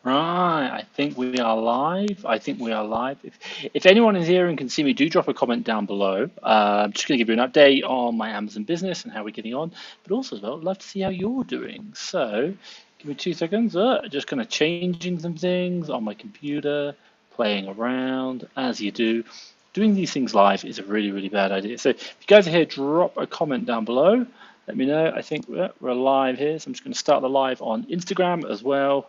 Right, I think we are live. I think we are live. If anyone is here and can see me, do drop a comment down below. I'm just going to give you an update on my Amazon business and how we're getting on, but also as well, I'd love to see how you're doing. So give me 2 seconds. Just kind of changing some things on my computer, playing around as you do. Doing these things live is a really, really bad idea. So if you guys are here, drop a comment down below. Let me know. I think we're live here, so I'm just going to start the live on Instagram as well.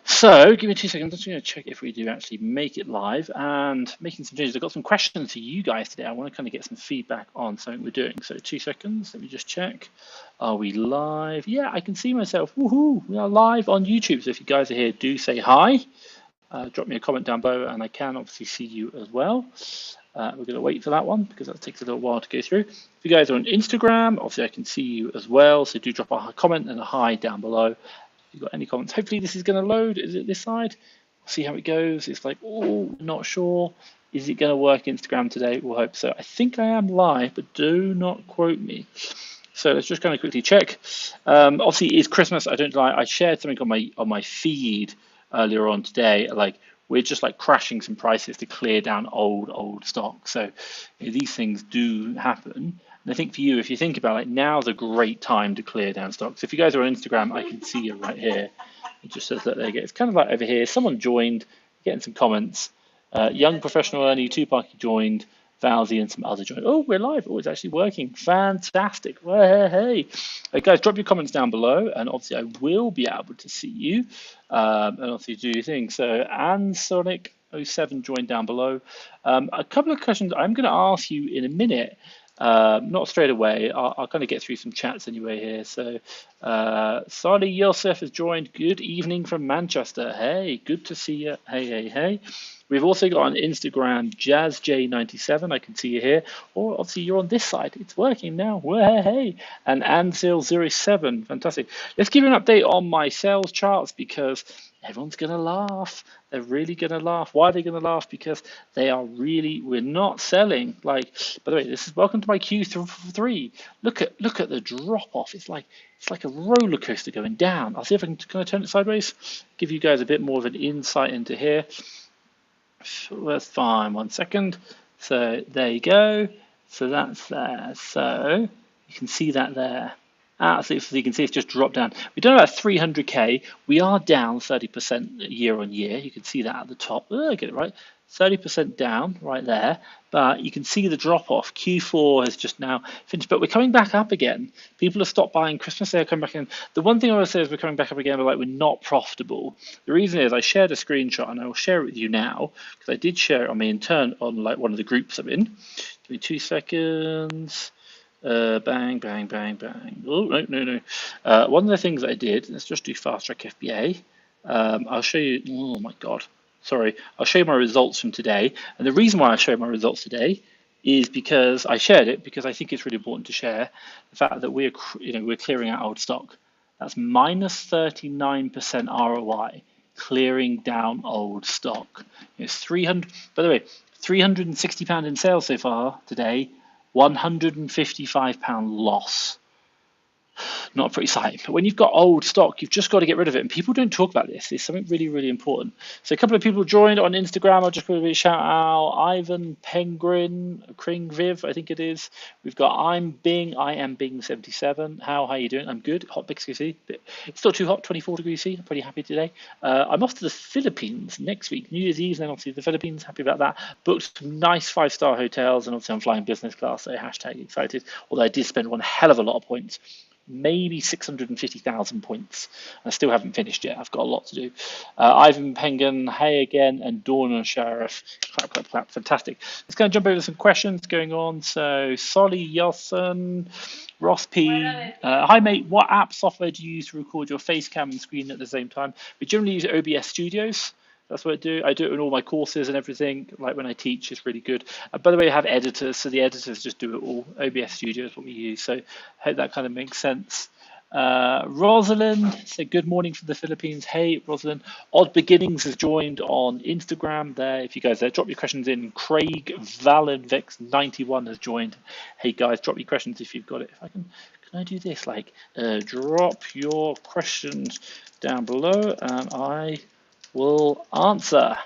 So give me 2 seconds. I'm just going to check if we do actually make it live and making some changes. I've got some questions for you guys today. I want to kind of get some feedback on something we're doing. So 2 seconds. Let me just check. Are we live? Yeah, I can see myself. Woohoo! We are live on YouTube. So if you guys are here, do say hi. Drop me a comment down below, and I can obviously see you as well. We're going to wait for that one because that takes a little while to go through. If you guys are on Instagram, obviously I can see you as well. So do drop a comment and a hi down below. If you've got any comments, hopefully this is going to load. Is it this side? We'll see how it goes. It's like, oh, not sure. Is it going to work Instagram today? We'll hope so. I think I am live, but do not quote me. So let's just kind of quickly check. Obviously, it's Christmas. I don't lie. I shared something on my feed earlier on today. Like we're just like crashing some prices to clear down old stock. So these things do happen. And I think for you, if you think about it, now's a great time to clear down stock. So if you guys are on Instagram, I can see you right here. It just says that there you go. It's kind of like over here. Someone joined, getting some comments. Young professional earning, Tupac joined. Valsy and some other joined. Oh, we're live. Oh, it's actually working. Fantastic. Well, hey. Guys, drop your comments down below, and obviously I will be able to see you and obviously do your thing. So, AnSonic07 joined down below. A couple of questions I'm going to ask you in a minute. Not straight away. I'll kind of get through some chats anyway here. So, Sadi Yosef has joined. Good evening from Manchester. Hey, good to see you. Hey. We've also got on Instagram JazzJ97. I can see you here. Or obviously you're on this side. It's working now. Hey. And Ansil07. Fantastic. Let's give you an update on my sales charts because everyone's going to laugh. They're really going to laugh. Why are they going to laugh? Because we're not selling. Like, by the way, this is welcome to my Q3. Look at the drop off. It's like a roller coaster going down. I'll see if I can kind of turn it sideways, give you guys a bit more of an insight into here. That's fine. 1 second. So there you go. So that's there. So you can see that there. So you can see it's just dropped down. We've done about 300k. We are down 30% year on year. You can see that at the top. I get it right. 30% down right there, but you can see the drop off. Q4 has just now finished, but we're coming back up again. People have stopped buying Christmas. They're coming back in. The one thing I would say is we're coming back up again, but like we're not profitable. The reason is I shared a screenshot and I will share it with you now because I did share it on my intern on like one of the groups I'm in. Give me 2 seconds. Bang. Oh, no. One of the things I did, let's just do fast track FBA. I'll show you. Oh my God. Sorry, I'll show you my results from today. And the reason why I show my results today is because I shared it because I think it's really important to share the fact that we're clearing out old stock. That's minus 39% ROI, clearing down old stock. It's 300. By the way, £360 in sales so far today. £155 loss. Not pretty sight. But when you've got old stock, you've just got to get rid of it. And people don't talk about this. It's something really, really important. So a couple of people joined on Instagram. I'll just quickly shout out Ivan Penguin, Kringviv, I think it is. We've got I am Bing 77. How are you doing? I'm good. Hot big C. It's not too hot, 24 degrees C. I'm pretty happy today. I'm off to the Philippines next week, New Year's Eve, and then obviously the Philippines. Happy about that. Booked some nice 5-star hotels, and obviously I'm flying business class, so hashtag excited. Although I did spend one hell of a lot of points. Maybe 650,000 points. I still haven't finished yet. I've got a lot to do. Ivan Pengan, hey again, and Dawn Sheriff. Clap. Fantastic. Let's go and jump over some questions going on. So, Solly Yelson, Ross P. Hi, mate. What app software do you use to record your face cam and screen at the same time? We generally use OBS Studios. That's what I do. I do it in all my courses and everything. Like when I teach, it's really good. By the way, I have editors, so the editors just do it all. OBS Studio is what we use. So I hope that kind of makes sense. Rosalind said, good morning from the Philippines. Hey, Rosalind. Odd Beginnings has joined on Instagram there. If you guys there, drop your questions in. Craig Valenvex91 has joined. Hey, guys, drop your questions if you've got it. If I can I do this? Like, drop your questions down below, and I will answer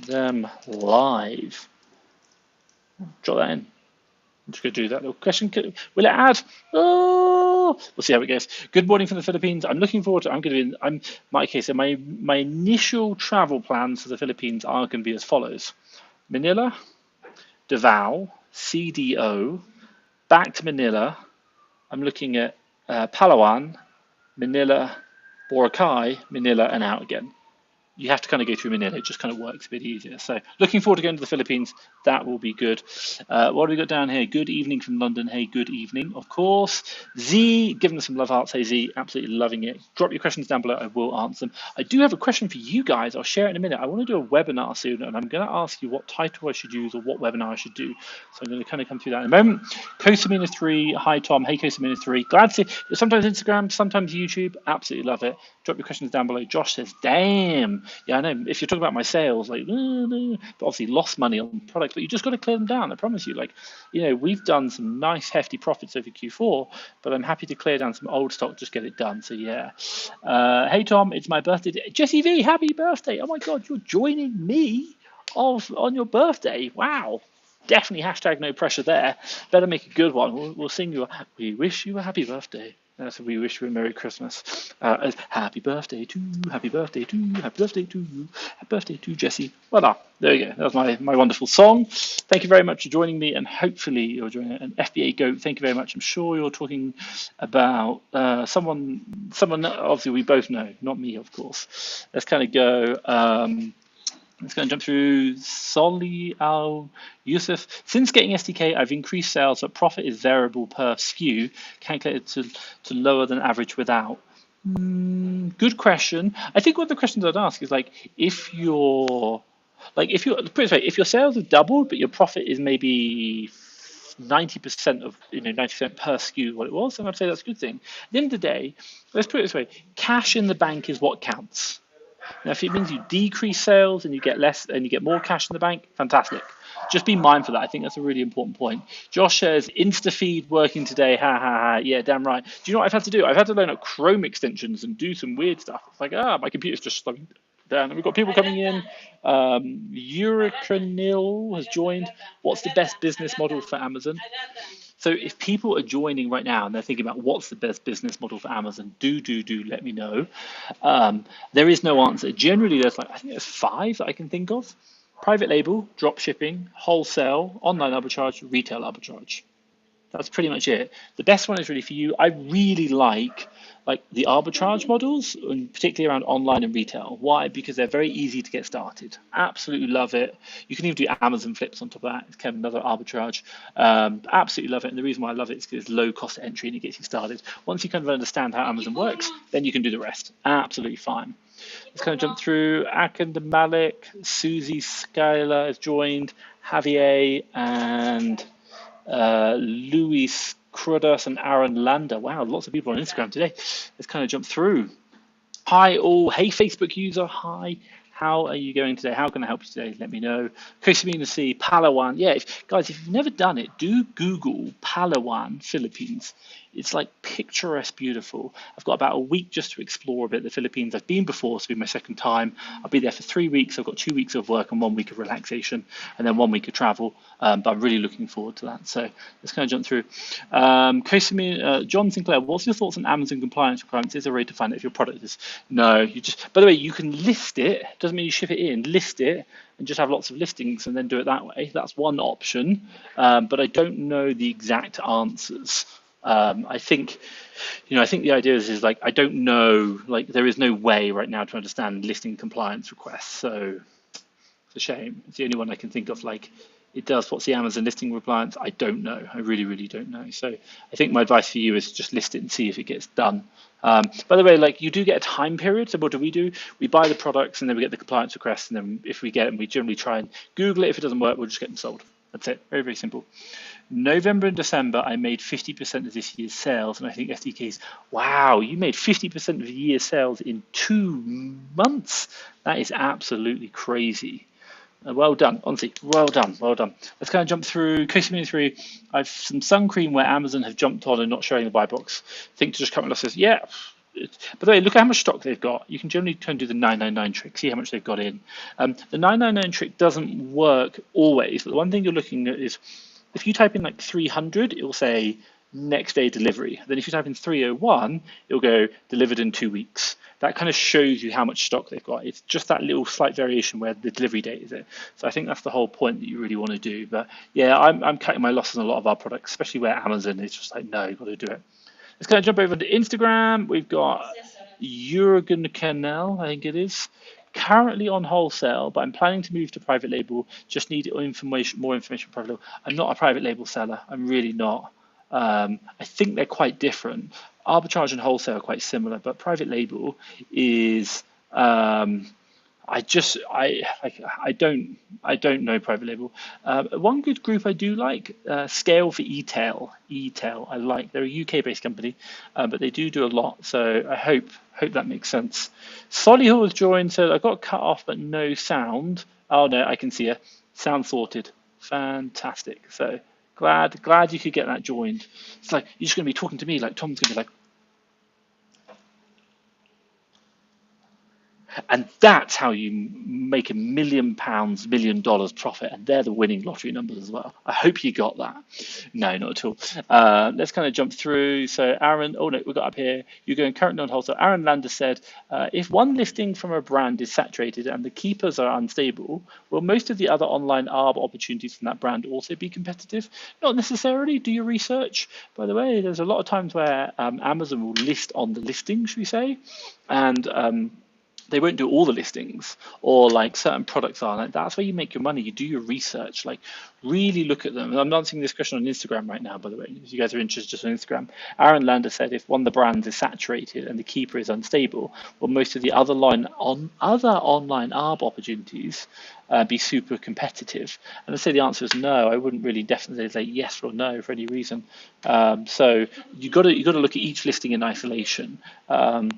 them live. Drop that in. I'm just going to do that little question. Will it add? Oh, we'll see how it goes. Good morning from the Philippines. I'm looking forward to. So my initial travel plans for the Philippines are going to be as follows: Manila, Davao, CDO, back to Manila. I'm looking at Palawan, Manila, Boracay, Manila, and out again. You have to kind of go through Manila. It just kind of works a bit easier. So looking forward to going to the Philippines. That will be good. What do we got down here? Good evening from London. Hey, good evening, of course. Z, giving us some love hearts. Hey, Z, absolutely loving it. Drop your questions down below. I will answer them. I do have a question for you guys. I'll share it in a minute. I want to do a webinar soon, and I'm going to ask you what title I should use or what webinar I should do. So I'm going to kind of come through that in a moment. Kosamina3, hi Tom. Hey, Kosamina3. Glad to see you. Sometimes Instagram, sometimes YouTube. Absolutely love it. Drop your questions down below. Josh says, damn. Yeah, I know. If you're talking about my sales, like, but obviously lost money on products, but you just got to clear them down. I promise you. Like, we've done some nice hefty profits over Q4, but I'm happy to clear down some old stock, just get it done. So yeah. Hey Tom, it's my birthday. Jesse V, happy birthday! Oh my God, you're joining me on your birthday. Wow. Definitely hashtag no pressure there. Better make a good one. We'll sing you. We wish you a happy birthday. So we wish you a Merry Christmas. Happy birthday to, happy birthday to, happy birthday to you, happy birthday to Jesse. Voila, there you go. That was my wonderful song. Thank you very much for joining me, and hopefully you're joining an FBA Goat. Thank you very much. I'm sure you're talking about someone obviously we both know, not me, of course. Let's kind of go. Let's go and jump through Soli Al Yusuf. Since getting SDK, I've increased sales, but profit is variable per SKU, calculated to lower than average without. Good question. I think one of the questions I'd ask is like if your sales have doubled, but your profit is maybe 90% of 90% per SKU what it was, then I'd say that's a good thing. At the end of the day, let's put it this way: cash in the bank is what counts. Now, if it means you decrease sales and you get less and you get more cash in the bank, fantastic. Just be mindful of that. I think that's a really important point. Josh says, InstaFeed working today. Ha ha ha. Yeah, damn right. Do you know what I've had to do? I've had to load up Chrome extensions and do some weird stuff. It's like, my computer's just slowing down. And we've got people coming in. Uricanil has joined. What's the best business model for Amazon? So if people are joining right now and they're thinking about what's the best business model for Amazon, do let me know. There is no answer. Generally, I think there's 5 that I can think of: private label, drop shipping, wholesale, online arbitrage, retail arbitrage. That's pretty much it. The best one is really for you. I really like the arbitrage models, and particularly around online and retail. Why? Because they're very easy to get started. Absolutely love it. You can even do Amazon flips on top of that. It's kind of another arbitrage. Absolutely love it. And the reason why I love it is because it's low cost entry and it gets you started. Once you kind of understand how Amazon works, then you can do the rest. Absolutely fine. Let's kind of jump through. Akanda Malik, Susie Skyler has joined, Javier, and Luis Crudas and Aaron Lander. Wow, lots of people on Instagram today. Let's kind of jump through. Hi all. Hey Facebook user. Hi. How are you going today? How can I help you today? Let me know. Kosamina C, Palawan. Yeah, guys, if you've never done it, do Google Palawan, Philippines. It's like picturesque, beautiful. I've got about a week just to explore a bit the Philippines. I've been before, so it'll be my second time. I'll be there for 3 weeks. I've got 2 weeks of work and 1 week of relaxation, and then 1 week of travel. But I'm really looking forward to that. So let's kind of jump through. John Sinclair, what's your thoughts on Amazon compliance requirements? Is there a way to find out if your product is? No, you just. By the way, you can list it. Doesn't mean you ship it in. List it and just have lots of listings and then do it that way. That's one option. But I don't know the exact answers. I think the idea is I don't know, there is no way right now to understand listing compliance requests. So it's a shame. It's the only one I can think of. It does. What's the Amazon listing compliance? I don't know. I really, really don't know. So I think my advice for you is just list it and see if it gets done. By the way, you do get a time period. So what do? We buy the products and then we get the compliance requests. And then if we get them, we generally try and Google it. If it doesn't work, we'll just get them sold. That's it. Very, very simple. November and December, I made 50% of this year's sales. And I think SDKs, wow, you made 50% of the year's sales in 2 months. That is absolutely crazy. Well done, honestly, well done. Let's kind of jump through Kosamina 3. I have some sun cream where Amazon have jumped on and not showing the buy box. Think to just come and says, yeah, By the way, look at how much stock they've got. You can generally try and do the 999 trick, see how much they've got in. The 999 trick doesn't work always, but the one thing you're looking at is if you type in like 300, it will say next day delivery. Then if you type in 301, it'll go delivered in 2 weeks. That kind of shows you how much stock they've got. It's just that little slight variation where the delivery date is it. So I think that's the whole point that you really want to do. But yeah, I'm cutting my losses on a lot of our products, especially where Amazon is just like, no, you've got to do it. Let's kind of jump over to Instagram. We've got Jurgen Canal, I think it is, currently on wholesale, but I'm planning to move to private label. Just need information, more information for private label. I'm not a private label seller. I'm really not. I think they're quite different. Arbitrage and wholesale are quite similar, but private label is I don't know private label. One good group I do like, Scale for E-tail. E-tail I like. They're a UK-based company, but they do a lot. So I hope that makes sense. Solihull has joined, so I got cut off, but no sound. Oh no, I can see her. Sound sorted. Fantastic. So glad you could get that joined. It's like you're just going to be talking to me like Tom's going to be like. And that's how you make £1 million, $1 million profit. And they're the winning lottery numbers as well. I hope you got that. No, not at all. Let's kind of jump through. So Aaron, oh no, we got up here. You're going currently on wholesale. Aaron Lander said, if one listing from a brand is saturated and the keepers are unstable, will most of the other online ARB opportunities from that brand also be competitive? Not necessarily. Do your research. By the way, there's a lot of times where Amazon will list on the listing, should we say, and they won't do all the listings, or like certain products are. Like that's where you make your money. You do your research, like really look at them. And I'm answering this question on Instagram right now, by the way. If you guys are interested, just on Instagram. Aaron Lander said, if one of the brands is saturated and the keeper is unstable, will most of the other online ARB opportunities be super competitive? And I say the answer is no. I wouldn't really definitely say yes or no for any reason. So you got to look at each listing in isolation. So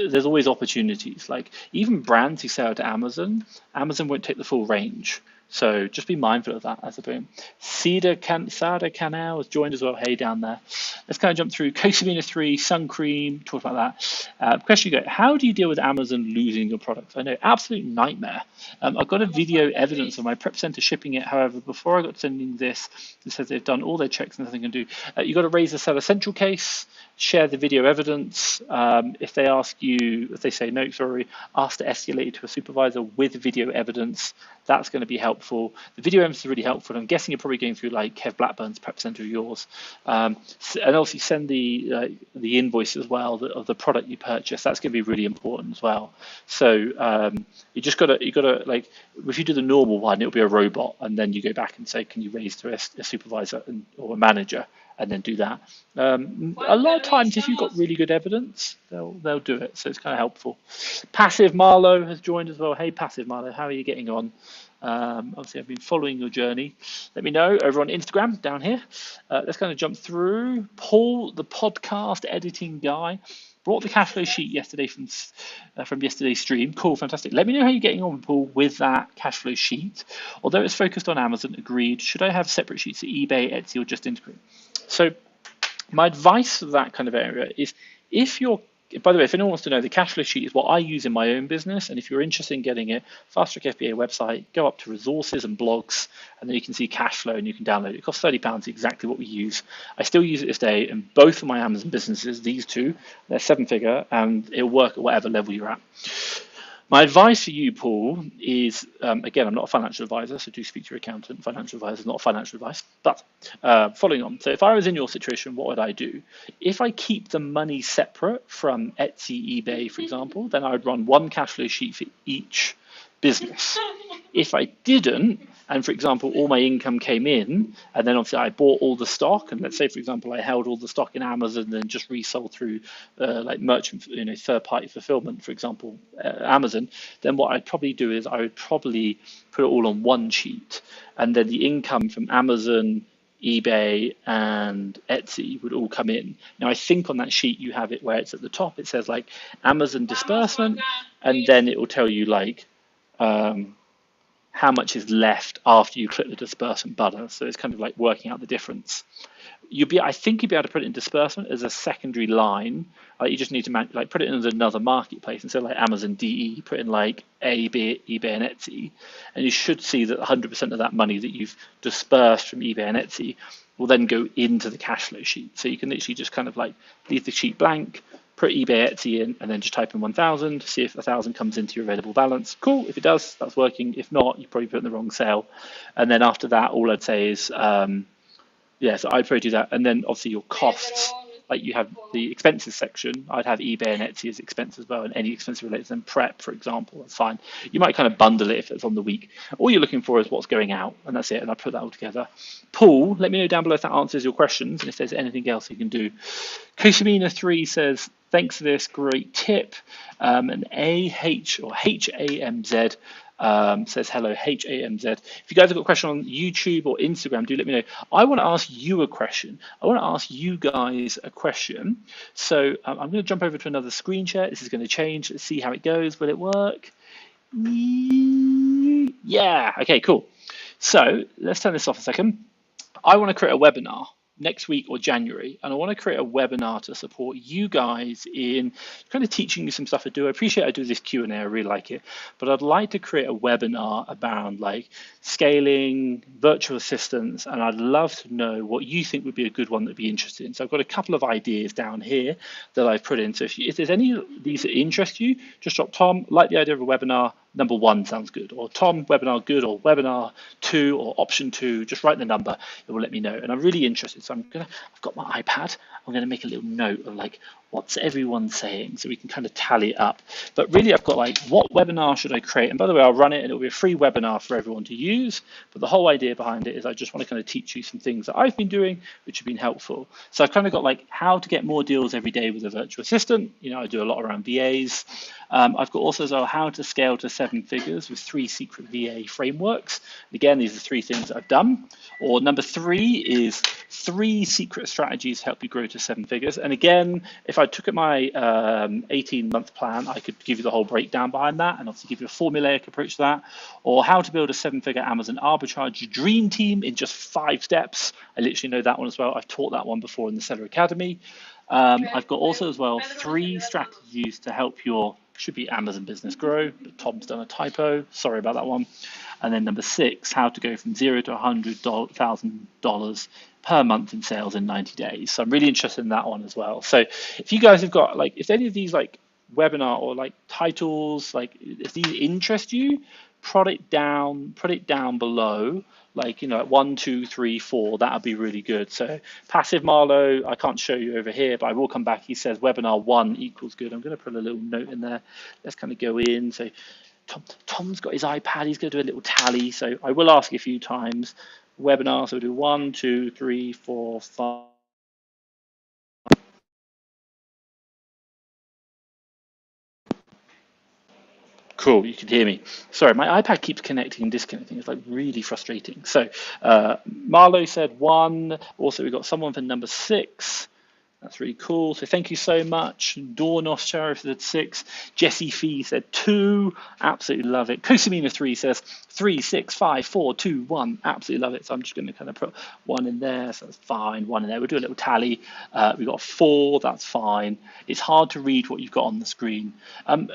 there's always opportunities. Like even brands who sell to Amazon won't take the full range. So just be mindful of that as a boom. Sada Canal has joined as well. Hey, down there. Let's kind of jump through Cosamina 3, sun cream, talk about that. Question you go, how do you deal with Amazon losing your products? I know, absolute nightmare. I've got a video evidence of my prep center shipping it. However, before I got sending this, it says they've done all their checks and nothing can do. You've got to raise the seller central case, share the video evidence. If they ask you, if they say no, sorry, ask to escalate it to a supervisor with video evidence. That's going to be helpful. The video evidence is really helpful. I'm guessing you're probably going through like Kev Blackburn's prep center of yours, and also send the invoice as well of the product you purchased. That's going to be really important as well. So you gotta like, if you do the normal one, it'll be a robot, and then you go back and say, can you raise to a supervisor or a manager, and then do that. A lot of times, if you've got really good evidence, they'll do it. So it's kind of helpful. Passive Marlowe has joined as well. Hey, Passive Marlowe, how are you getting on? Obviously, I've been following your journey. Let me know over on Instagram down here. Let's kind of jump through. Paul, the podcast editing guy, brought the cash flow sheet yesterday from yesterday's stream. Cool, fantastic. Let me know how you're getting on, Paul, with that cash flow sheet. Although it's focused on Amazon, agreed. Should I have separate sheets at eBay, Etsy, or just integrate? So my advice for that kind of area is, by the way, if anyone wants to know, the cash flow sheet is what I use in my own business. And if you're interested in getting it, Fast Track FBA website, go up to resources and blogs, and then you can see cash flow and you can download it. It costs £30, exactly what we use. I still use it this day in both of my Amazon businesses, these two, they're 7-figure, and it'll work at whatever level you're at. My advice for you, Paul, is, again, I'm not a financial advisor, so do speak to your accountant. Financial advisor is not financial advice. But following on, so if I was in your situation, what would I do? If I keep the money separate from Etsy, eBay, for example, then I would run one cash flow sheet for each business. If I didn't, and for example, all my income came in, and then obviously I bought all the stock, and let's say, for example, I held all the stock in Amazon and then just resold through like merchant, third-party fulfillment, for example, Amazon, then what I'd probably do is I would probably put it all on one sheet, and then the income from Amazon, eBay, and Etsy would all come in. Now, I think on that sheet you have it where it's at the top, it says like Amazon disbursement, and then it will tell you like, how much is left after you click the disbursement button. So it's kind of like working out the difference. I think you'd be able to put it in disbursement as a secondary line. You just need to like put it in another marketplace, and so like Amazon DE, put in like eBay and Etsy, and you should see that 100% of that money that you've dispersed from eBay and Etsy will then go into the cash flow sheet. So you can literally just kind of like leave the sheet blank, put eBay Etsy in, and then just type in 1,000, see if 1,000 comes into your available balance. Cool. If it does, that's working. If not, you probably put in the wrong sale. And then after that, all I'd say is yeah, so I'd probably do that. And then obviously your costs, like you have the expenses section, I'd have eBay and Etsy as expenses as well, and any expenses related to them, prep, for example, that's fine. You might kind of bundle it if it's on the week. All you're looking for is what's going out, and that's it, and I put that all together. Paul, let me know down below if that answers your questions, and if there's anything else you can do. Kosamina3 says, thanks for this great tip. And AH or HAMZ says hello, HAMZ. If you guys have got a question on YouTube or Instagram, do let me know. I want to ask you a question. I want to ask you guys a question. So I'm going to jump over to another screen share. This is going to change. Let's see how it goes. Will it work? Yeah. Okay, cool. So let's turn this off a second. I want to create a webinar next week or January, and I want to create a webinar to support you guys in kind of teaching you some stuff I do. I appreciate I do this Q&A, I really like it, but I'd like to create a webinar around like scaling, virtual assistants, and I'd love to know what you think would be a good one that'd be interested in. So I've got a couple of ideas down here that I've put in. So if there's any of these that interest you, just drop Tom, like the idea of a webinar, number 1 sounds good, or Tom, webinar good, or webinar 2, or option 2, just write the number, it will let me know. And I'm really interested, so I've got my iPad, I'm gonna make a little note of like, what's everyone saying, so we can kind of tally it up. But really I've got like, what webinar should I create? And by the way, I'll run it and it'll be a free webinar for everyone to use. But the whole idea behind it is I just want to kind of teach you some things that I've been doing, which have been helpful. So I've kind of got like how to get more deals every day with a virtual assistant. You know, I do a lot around VAs. I've got also as well how to scale to 7 figures with 3 secret VA frameworks. Again, these are 3 things that I've done. Or number 3 is 3 secret strategies to help you grow to 7 figures. And again, if I took at my 18-month plan, I could give you the whole breakdown behind that and obviously give you a formulaic approach to that. Or how to build a 7-figure Amazon arbitrage dream team in just 5 steps. I literally know that one as well. I've taught that one before in the Seller Academy. I've got also as well 3 strategies to help your should be Amazon business grow, but Tom's done a typo. Sorry about that one. And then number 6, how to go from $0 to $100,000 per month in sales in 90 days. So I'm really interested in that one as well. So if you guys have got like, if any of these like webinar or like titles, like if these interest you, put it down below. Like, you know, 1, 2, 3, 4, that would be really good. So passive Marlowe, I can't show you over here, but I will come back. He says webinar 1 equals good. I'm going to put a little note in there. Let's kind of go in. So Tom's got his iPad. He's going to do a little tally. So I will ask you a few times. Webinar, so we'll do 1, 2, 3, 4, 5. Cool, you can hear me. Sorry, my iPad keeps connecting and disconnecting. It's like really frustrating. So Marlo said 1. Also, we've got someone for number 6. That's really cool. So thank you so much. Dornos Sheriff said 6. Jesse Fee said 2. Absolutely love it. Kosamina 3 says 3, 6, 5, 4, 2, 1. Absolutely love it. So I'm just going to kind of put 1 in there. So that's fine. 1 in there. We'll do a little tally. We've got 4. That's fine. It's hard to read what you've got on the screen. I don't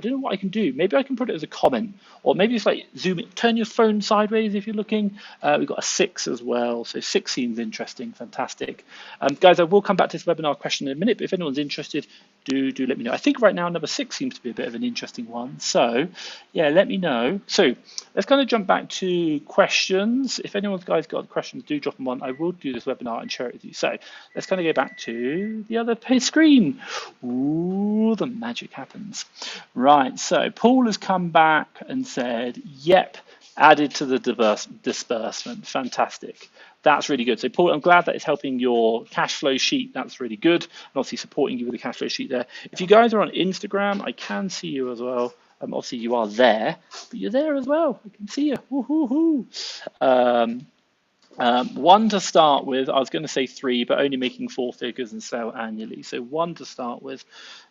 know what I can do. Maybe I can put it as a comment, or maybe it's like zoom it, turn your phone sideways if you're looking. We've got a 6 as well. So 6 seems interesting. Fantastic. Guys, I will come back to this webinar question in a minute, but if anyone's interested, do let me know. I think right now number 6 seems to be a bit of an interesting one. So yeah, let me know. So let's kind of jump back to questions. If anyone's guys got questions, do drop them on. I will do this webinar and share it with you. So let's kind of go back to the other screen. Ooh, the magic happens. Right, so Paul has come back and said, yep, added to the disbursement. Fantastic. That's really good. So Paul, I'm glad that it's helping your cash flow sheet. That's really good. And obviously supporting you with the cash flow sheet there. If you guys are on Instagram, I can see you as well. Obviously you are there, but you're there as well. I can see you. Woo-hoo-hoo. One to start with, I was going to say three, but only making four figures and sell annually. So one to start with.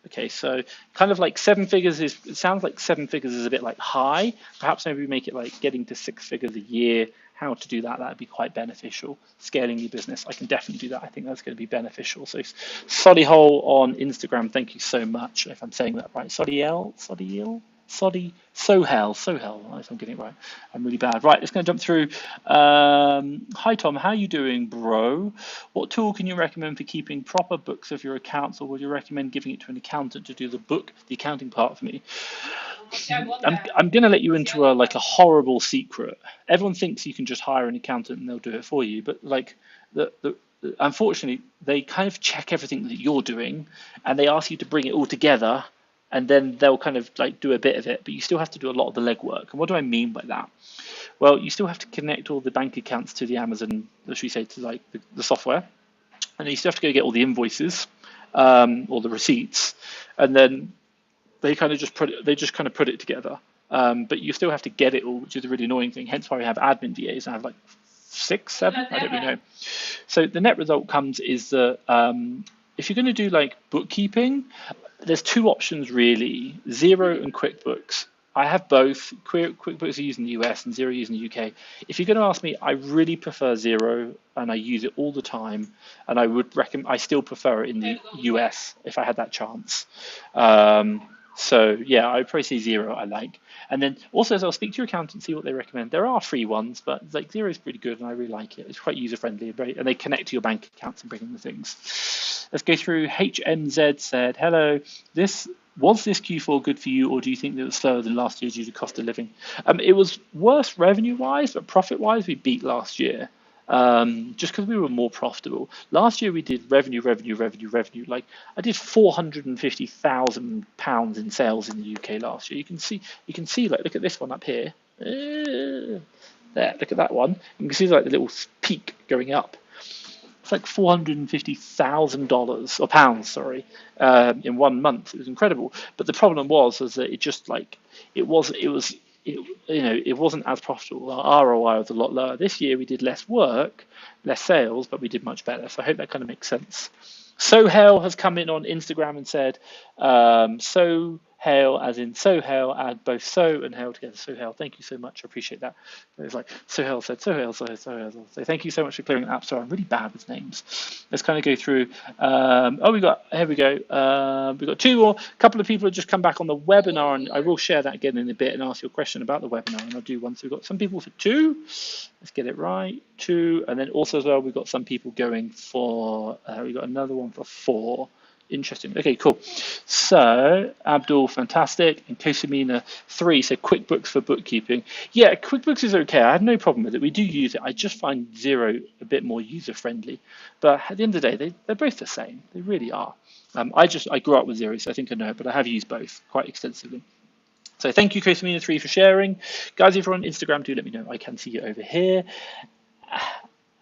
Okay, so kind of like seven figures is, it sounds like seven figures is a bit like high. Perhaps maybe we make it like getting to six figures a year. How to do that? That'd be quite beneficial. Scaling your business, I can definitely do that. I think that's going to be beneficial. So Soddyhole on Instagram, thank you so much. If I'm saying that right, Sohel. If I'm getting it right, I'm really bad. Right, it's going to jump through. Hi Tom, how you doing, bro? What tool can you recommend for keeping proper books of your accounts, or would you recommend giving it to an accountant to do the accounting part for me? I'm going to let you into a horrible secret. Everyone thinks you can just hire an accountant and they'll do it for you, but like the unfortunately they kind of check everything that you're doing, and they ask you to bring it all together, and then they'll kind of like do a bit of it, but you still have to do a lot of the legwork. And what do I mean by that? Well, you still have to connect all the bank accounts to the Amazon, should we say, to like the software, and you still have to go get all the invoices, or the receipts, and then they just kind of put it together. But you still have to get it all, which is a really annoying thing. Hence why we have admin VAs. I have like 6, 7, I don't really know. So the net result comes is that if you're going to do like bookkeeping, there's two options really: Xero and QuickBooks. I have both. QuickBooks are used in the US and Xero used in the UK. If you're going to ask me, I really prefer Xero, and I use it all the time. And I would recommend. I still prefer it in the US if I had that chance. So yeah, I would probably say Xero I like. And then also, as I'll speak to your accountant and see what they recommend. There are free ones, but like Xero is pretty good, and I really like it. It's quite user friendly, and they connect to your bank accounts and bring in the things. Let's go through. HMZ said, "Hello. Was this Q4 good for you, or do you think that it was slower than last year due to cost of living?" It was worse revenue wise, but profit wise, we beat last year. Just because we were more profitable. Last year we did revenue. Like I did £450,000 in sales in the UK last year. You can see like, look at this one up here. There, look at that one. You can see like the little peak going up. It's like $450,000 or pounds, sorry, in 1 month. It was incredible. But the problem was that it just like it wasn't as profitable. Our ROI was a lot lower. This year we did less work, less sales, but we did much better. So I hope that kind of makes sense. Sohel has come in on Instagram and said, Sohel, as in Sohel, add both so and hail together. Sohel, thank you so much. I appreciate that. It's like Sohel said, Sohel. So thank you so much for clearing that up. Sorry, I'm really bad with names. Let's kind of go through. Here we go. We've got two more. A couple of people have just come back on the webinar, and I will share that again in a bit and ask you a question about the webinar, and I'll do one. So we've got some people for 2. Let's get it right. 2, and then also as well, we've got some people going for, we've got another one for 4. Interesting. Okay, cool. So Abdul, fantastic. And Kosamina, 3. So QuickBooks for bookkeeping. Yeah, QuickBooks is okay. I have no problem with it. We do use it. I just find Xero a bit more user friendly. But at the end of the day, they're both the same. They really are. I grew up with Xero, so I think I know it, but I have used both quite extensively. So thank you, Kosamina 3, for sharing. Guys, if you're on Instagram, do let me know. I can see you over here.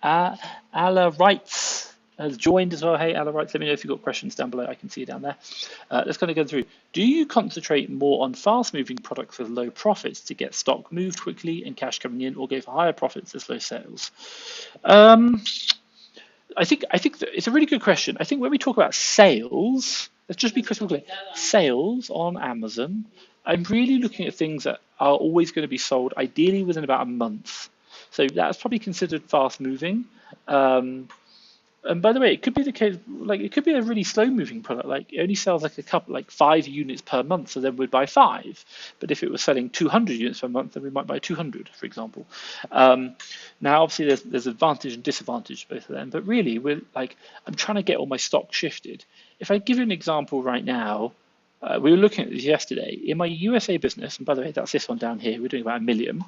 Ala Wrights has joined as well. Hey, Ala Wrights, let me know if you've got questions down below. I can see you down there. Let's kind of go through. Do you concentrate more on fast-moving products with low profits to get stock moved quickly and cash coming in, or go for higher profits as low sales? I think that it's a really good question. I think when we talk about sales, let's just be crystal clear. Sales on Amazon, I'm really looking at things that are always going to be sold ideally within about a month. So that's probably considered fast moving. And by the way, it could be the case, like it could be a really slow moving product, like it only sells like 5 units per month, so then we'd buy 5. But if it was selling 200 units per month, then we might buy 200, for example. Now, obviously, there's advantage and disadvantage to both of them, but really, I'm trying to get all my stock shifted. If I give you an example right now, we were looking at this yesterday. In my USA business, and by the way, that's this one down here, we're doing about 1 million.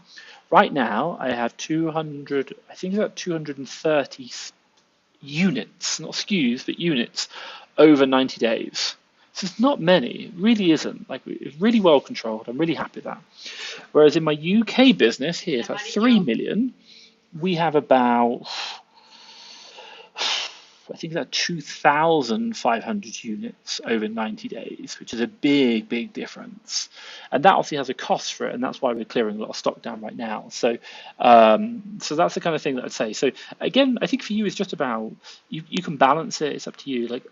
Right now, I have 200, I think it's about 230 units, not SKUs, but units over 90 days. So it's not many, it really isn't. Like, it's really well controlled. I'm really happy with that. Whereas in my UK business, here, it's like 3 million, we have about I think about 2,500 units over 90 days, which is a big, big difference. And that obviously has a cost for it, and that's why we're clearing a lot of stock down right now. So that's the kind of thing that I'd say. So again, I think for you, it's just about you can balance it. It's up to you. Like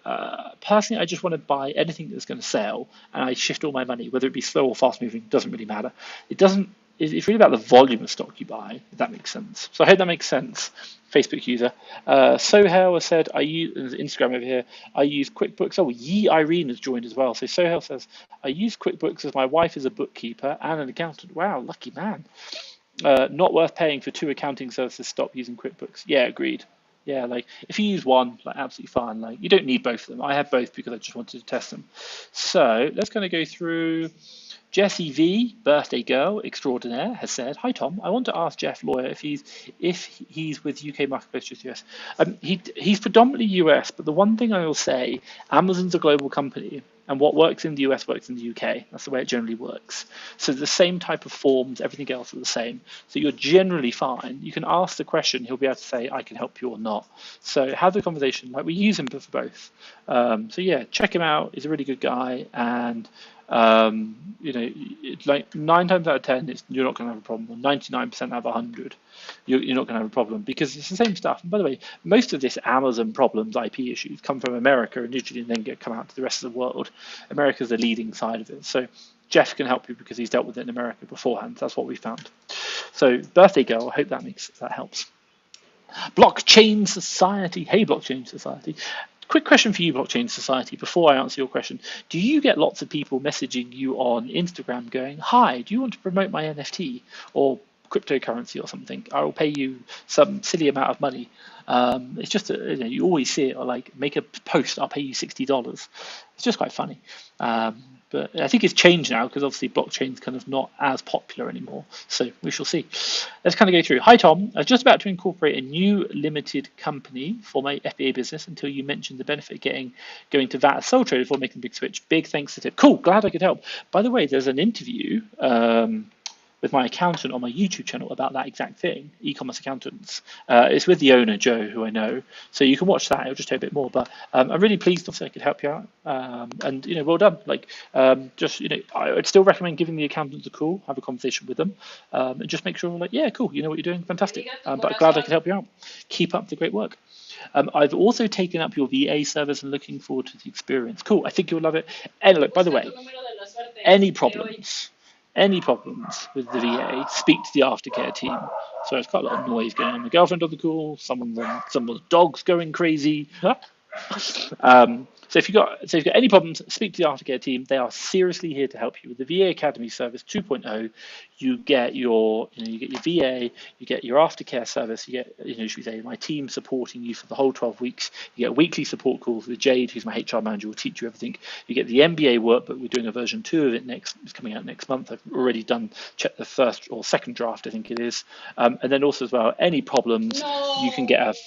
personally, I just want to buy anything that's going to sell, and I shift all my money, whether it be slow or fast moving, doesn't really matter. It doesn't. It's really about the volume of stock you buy, if that makes sense. So I hope that makes sense. Facebook user. Sohail has said, I use Instagram over here. I use QuickBooks. Oh, Yi Irene has joined as well. So Sohail says, I use QuickBooks as my wife is a bookkeeper and an accountant. Wow, lucky man. Not worth paying for 2 accounting services. Stop using QuickBooks. Yeah, agreed. Yeah, like if you use one, like absolutely fine. Like you don't need both of them. I have both because I just wanted to test them. So let's kind of go through. Jessie V, birthday girl extraordinaire, has said, "Hi Tom, I want to ask Jeff Lawyer if he's with UK marketplace just US. He's predominantly US, but the one thing I will say, Amazon's a global company, and what works in the US works in the UK. That's the way it generally works. So the same type of forms, everything else are the same. So you're generally fine. You can ask the question, he'll be able to say, I can help you or not. So have the conversation. Like we use him for both. So yeah, check him out. He's a really good guy, and it's like 9 times out of 10, you're not going to have a problem. Or 99% out of 100, you're not going to have a problem because it's the same stuff. And by the way, most of this Amazon problems, IP issues, come from America initially and then come out to the rest of the world. America's the leading side of it. So Jeff can help you because he's dealt with it in America beforehand. That's what we found. So birthday girl, I hope that helps. Blockchain Society. Hey, Blockchain Society. Quick question for you, Blockchain Society, before I answer your question. Do you get lots of people messaging you on Instagram going, hi, do you want to promote my NFT or cryptocurrency or something? I will pay you some silly amount of money. It's just, you always see it, or like make a post, I'll pay you $60. It's just quite funny. But I think it's changed now because obviously blockchain's kind of not as popular anymore. So we shall see. Let's kind of go through. Hi, Tom. I was just about to incorporate a new limited company for my FBA business until you mentioned the benefit of going to VAT as sole trader before making a big switch. Big thanks to tip. Cool. Glad I could help. By the way, there's an interview with my accountant on my YouTube channel about that exact thing, e-commerce accountants. It's with the owner, Joe, who I know. So you can watch that. It'll just take a bit more. But I'm really pleased obviously I could help you out. And, well done. Like, I would still recommend giving the accountants a call, have a conversation with them, and just make sure, like, yeah, cool, you know what you're doing, fantastic. But I'm glad I could help you out. Keep up the great work. I've also taken up your VA service and looking forward to the experience. Cool, I think you'll love it. And look, by the way, any problems with the VA, speak to the aftercare team. So there's quite a lot of noise going on. My girlfriend on the call, someone's dog's going crazy. So if you've got any problems, speak to the aftercare team. They are seriously here to help you with the VA Academy Service 2.0. You get your VA, you get your aftercare service, you get, should we say, my team supporting you for the whole 12 weeks. You get weekly support calls with Jade, who's my HR manager, will teach you everything. You get the MBA workbook. We're doing a version 2 of it next. It's coming out next month. I've already checked the first or second draft, I think it is. And then also as well, any problems, you can get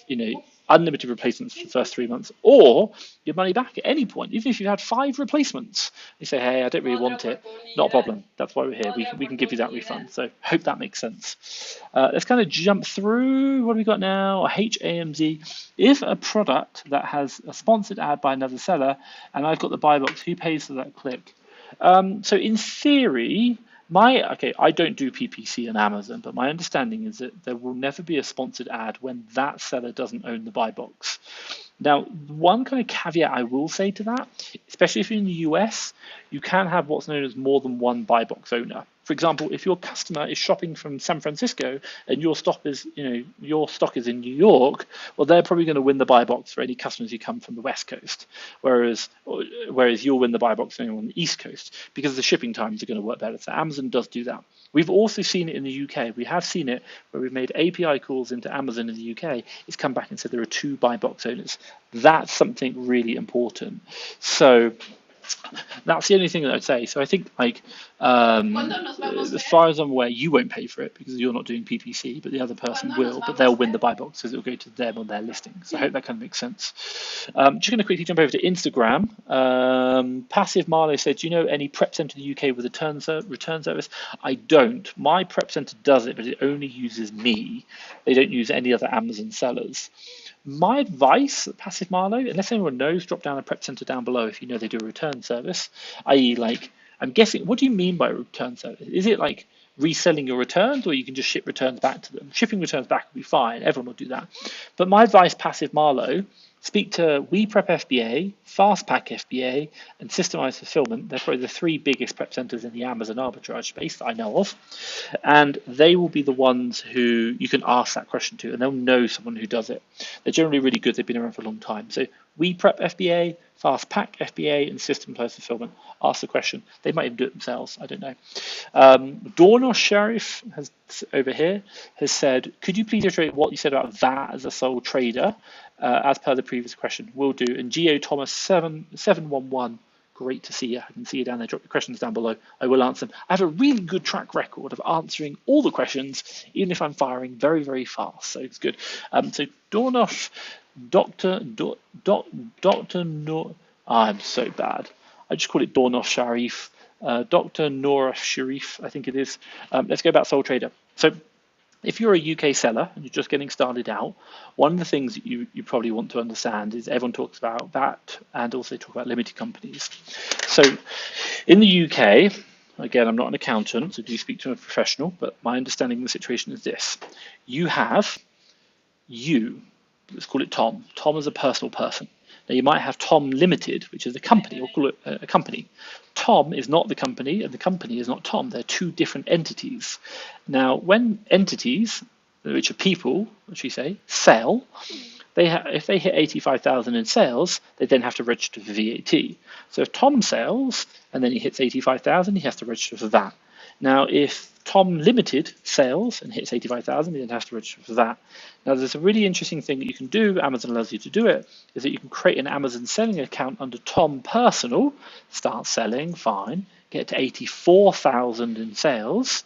unlimited replacements for the first 3 months, or your money back at any point. Even if you had 5 replacements, you say, hey, I don't really want it, not a problem. That's why we're here. We can give you that refund. So hope that makes sense. Let's kind of jump through. What have we got now? HAMZ. If a product that has a sponsored ad by another seller and I've got the buy box, who pays for that click? So in theory, I don't do PPC on Amazon, but my understanding is that there will never be a sponsored ad when that seller doesn't own the buy box. Now, one kind of caveat I will say to that, especially if you're in the US, you can have what's known as more than one buy box owner. For example, if your customer is shopping from San Francisco and your stock is in New York, well, they're probably going to win the buy box for any customers who come from the West Coast, whereas you'll win the buy box only on the East Coast because the shipping times are going to work better. So Amazon does do that. We've also seen it in the UK. We have seen it where we've made API calls into Amazon in the UK. It's come back and said there are 2 buy box owners. That's something really important. So that's the only thing that I'd say. So I think, as far as I'm aware, you won't pay for it because you're not doing PPC, but the other person will, but they'll win the buy box because it'll go to them on their listing. So I hope that kind of makes sense. Just going to quickly jump over to Instagram. Passive Marlow said, do you know any prep center in the UK with a return service? I don't. My prep center does it, but it only uses me. They don't use any other Amazon sellers. My advice, Passive Marlow, unless anyone knows, drop down a prep center down below if you know they do a return service, i.e. like, I'm guessing, what do you mean by a return service? Is it like reselling your returns, or you can just ship returns back to them? Shipping returns back will be fine, everyone will do that. But my advice, Passive Marlow, speak to WePrep FBA, FastPack FBA, and Systemized Fulfillment. They're probably the three biggest prep centers in the Amazon arbitrage space that I know of. And they will be the ones who you can ask that question to, and they'll know someone who does it. They're generally really good. They've been around for a long time. So WePrep FBA, FastPack FBA, and Systemized Fulfillment. Ask the question. They might even do it themselves. I don't know. Dornos Sharif has over here has said, could you please iterate what you said about VAT as a sole trader, as per the previous question? Will do. And Geo Thomas 711. Great to see you. I can see you down there. Drop your questions down below. I will answer them. I have a really good track record of answering all the questions, even if I'm firing very, very fast. So it's good. So Dornoff, I'm so bad. I just call it Dornoff Sharif. Dr. Nora Sharif, I think it is. Let's go about Sole Trader. So if you're a UK seller and you're just getting started out, one of the things that you probably want to understand is everyone talks about that and also talk about limited companies. So in the UK, again, I'm not an accountant, so do speak to a professional, but my understanding of the situation is this. Let's call it Tom. Tom is a personal person. Now you might have Tom Limited, which is a company, or call it a company. Tom is not the company, and the company is not Tom. They're two different entities. Now, when entities, which are people, which we say, sell, if they hit 85,000 in sales, they then have to register for VAT. So if Tom sells and then he hits 85,000, he has to register for that. Now, if Tom Limited sells and hits 85,000, he then has to register for that. Now, there's a really interesting thing that you can do, Amazon allows you to do it, is that you can create an Amazon selling account under Tom Personal, start selling, fine, get to 84,000 in sales,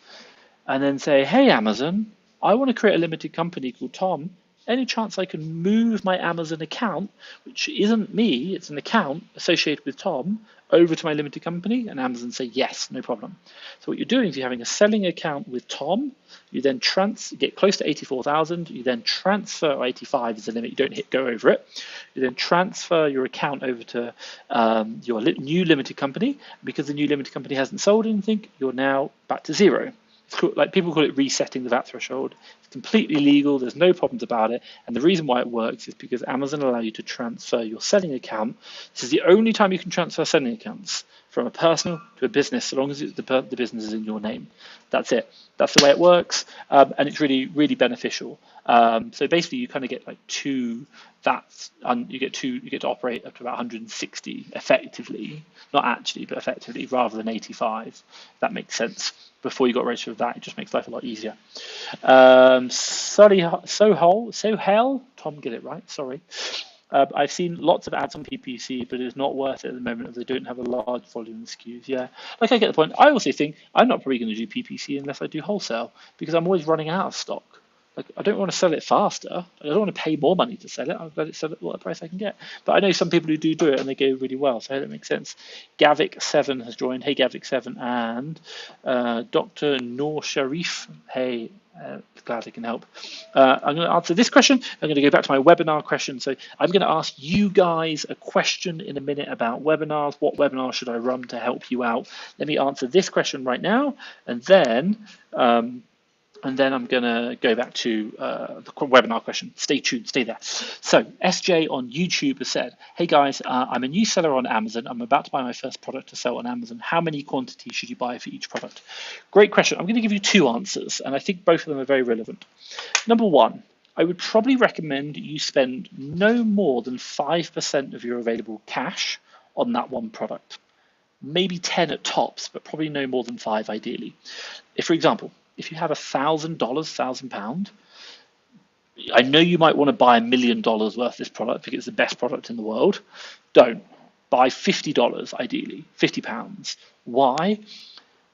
and then say, hey, Amazon, I want to create a limited company called Tom. Any chance I can move my Amazon account, which isn't me, it's an account associated with Tom, over to my limited company? And Amazon say, yes, no problem. So what you're doing is you're having a selling account with Tom, you then get close to 84,000, you then transfer, 85 is the limit, you don't go over it. You then transfer your account over to your new limited company. Because the new limited company hasn't sold anything, you're now back to zero. Like people call it resetting the VAT threshold. It's completely legal. There's no problems about it. And the reason why it works is because Amazon allow you to transfer your selling account. This is the only time you can transfer selling accounts from a personal to a business, so long as the business is in your name. That's it. That's the way it works, and it's really, really beneficial. So basically, you kind of get like two VATs, and you get to operate up to about 160 effectively, not actually, but effectively, rather than 85. If that makes sense. Before you got registered with that, it just makes life a lot easier. Sohel, Tom, get it right, sorry. I've seen lots of ads on PPC, but it's not worth it at the moment if they don't have a large volume of SKUs. Yeah, like I get the point. I also think I'm not probably going to do PPC unless I do wholesale, because I'm always running out of stock. Like, I don't want to sell it faster. I don't want to pay more money to sell it. I'll let it sell at what price I can get. But I know some people who do it and they go really well. So that makes sense. Gavik7 has joined. Hey, Gavik7. And Dr. Noor Sharif. Hey, glad I can help. I'm going to answer this question. I'm going to go back to my webinar question. So I'm going to ask you guys a question in a minute about webinars. What webinar should I run to help you out? Let me answer this question right now. And then I'm going to go back to the webinar question. Stay tuned, stay there. So SJ on YouTube has said, hey guys, I'm a new seller on Amazon. I'm about to buy my first product to sell on Amazon. How many quantities should you buy for each product? Great question. I'm going to give you two answers, and I think both of them are very relevant. Number one, I would probably recommend you spend no more than 5% of your available cash on that one product. Maybe 10 at tops, but probably no more than 5 ideally. If, for example, if you have £1,000, I know you might want to buy $1 million worth of this product because it's the best product in the world. Don't. Buy $50 ideally, £50. Why?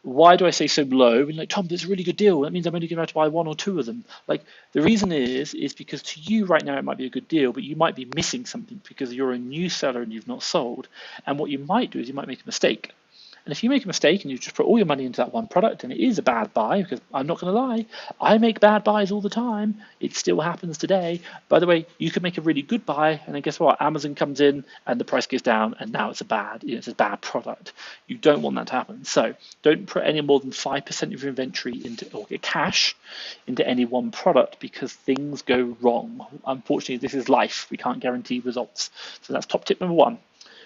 Why do I say so low? I mean, like, Tom, there's a really good deal. That means I'm only going to have to buy 1 or 2 of them. Like, the reason is because to you right now it might be a good deal, but you might be missing something because you're a new seller and you've not sold. And what you might do is you might make a mistake. And if you make a mistake and you just put all your money into that one product and it is a bad buy, because I'm not going to lie, I make bad buys all the time. It still happens today. By the way, you could make a really good buy, and then guess what? Amazon comes in and the price goes down, and now it's it's a bad product. You don't want that to happen. So don't put any more than 5% of your inventory into or your cash into any one product, because things go wrong. Unfortunately, this is life. We can't guarantee results. So that's top tip number one.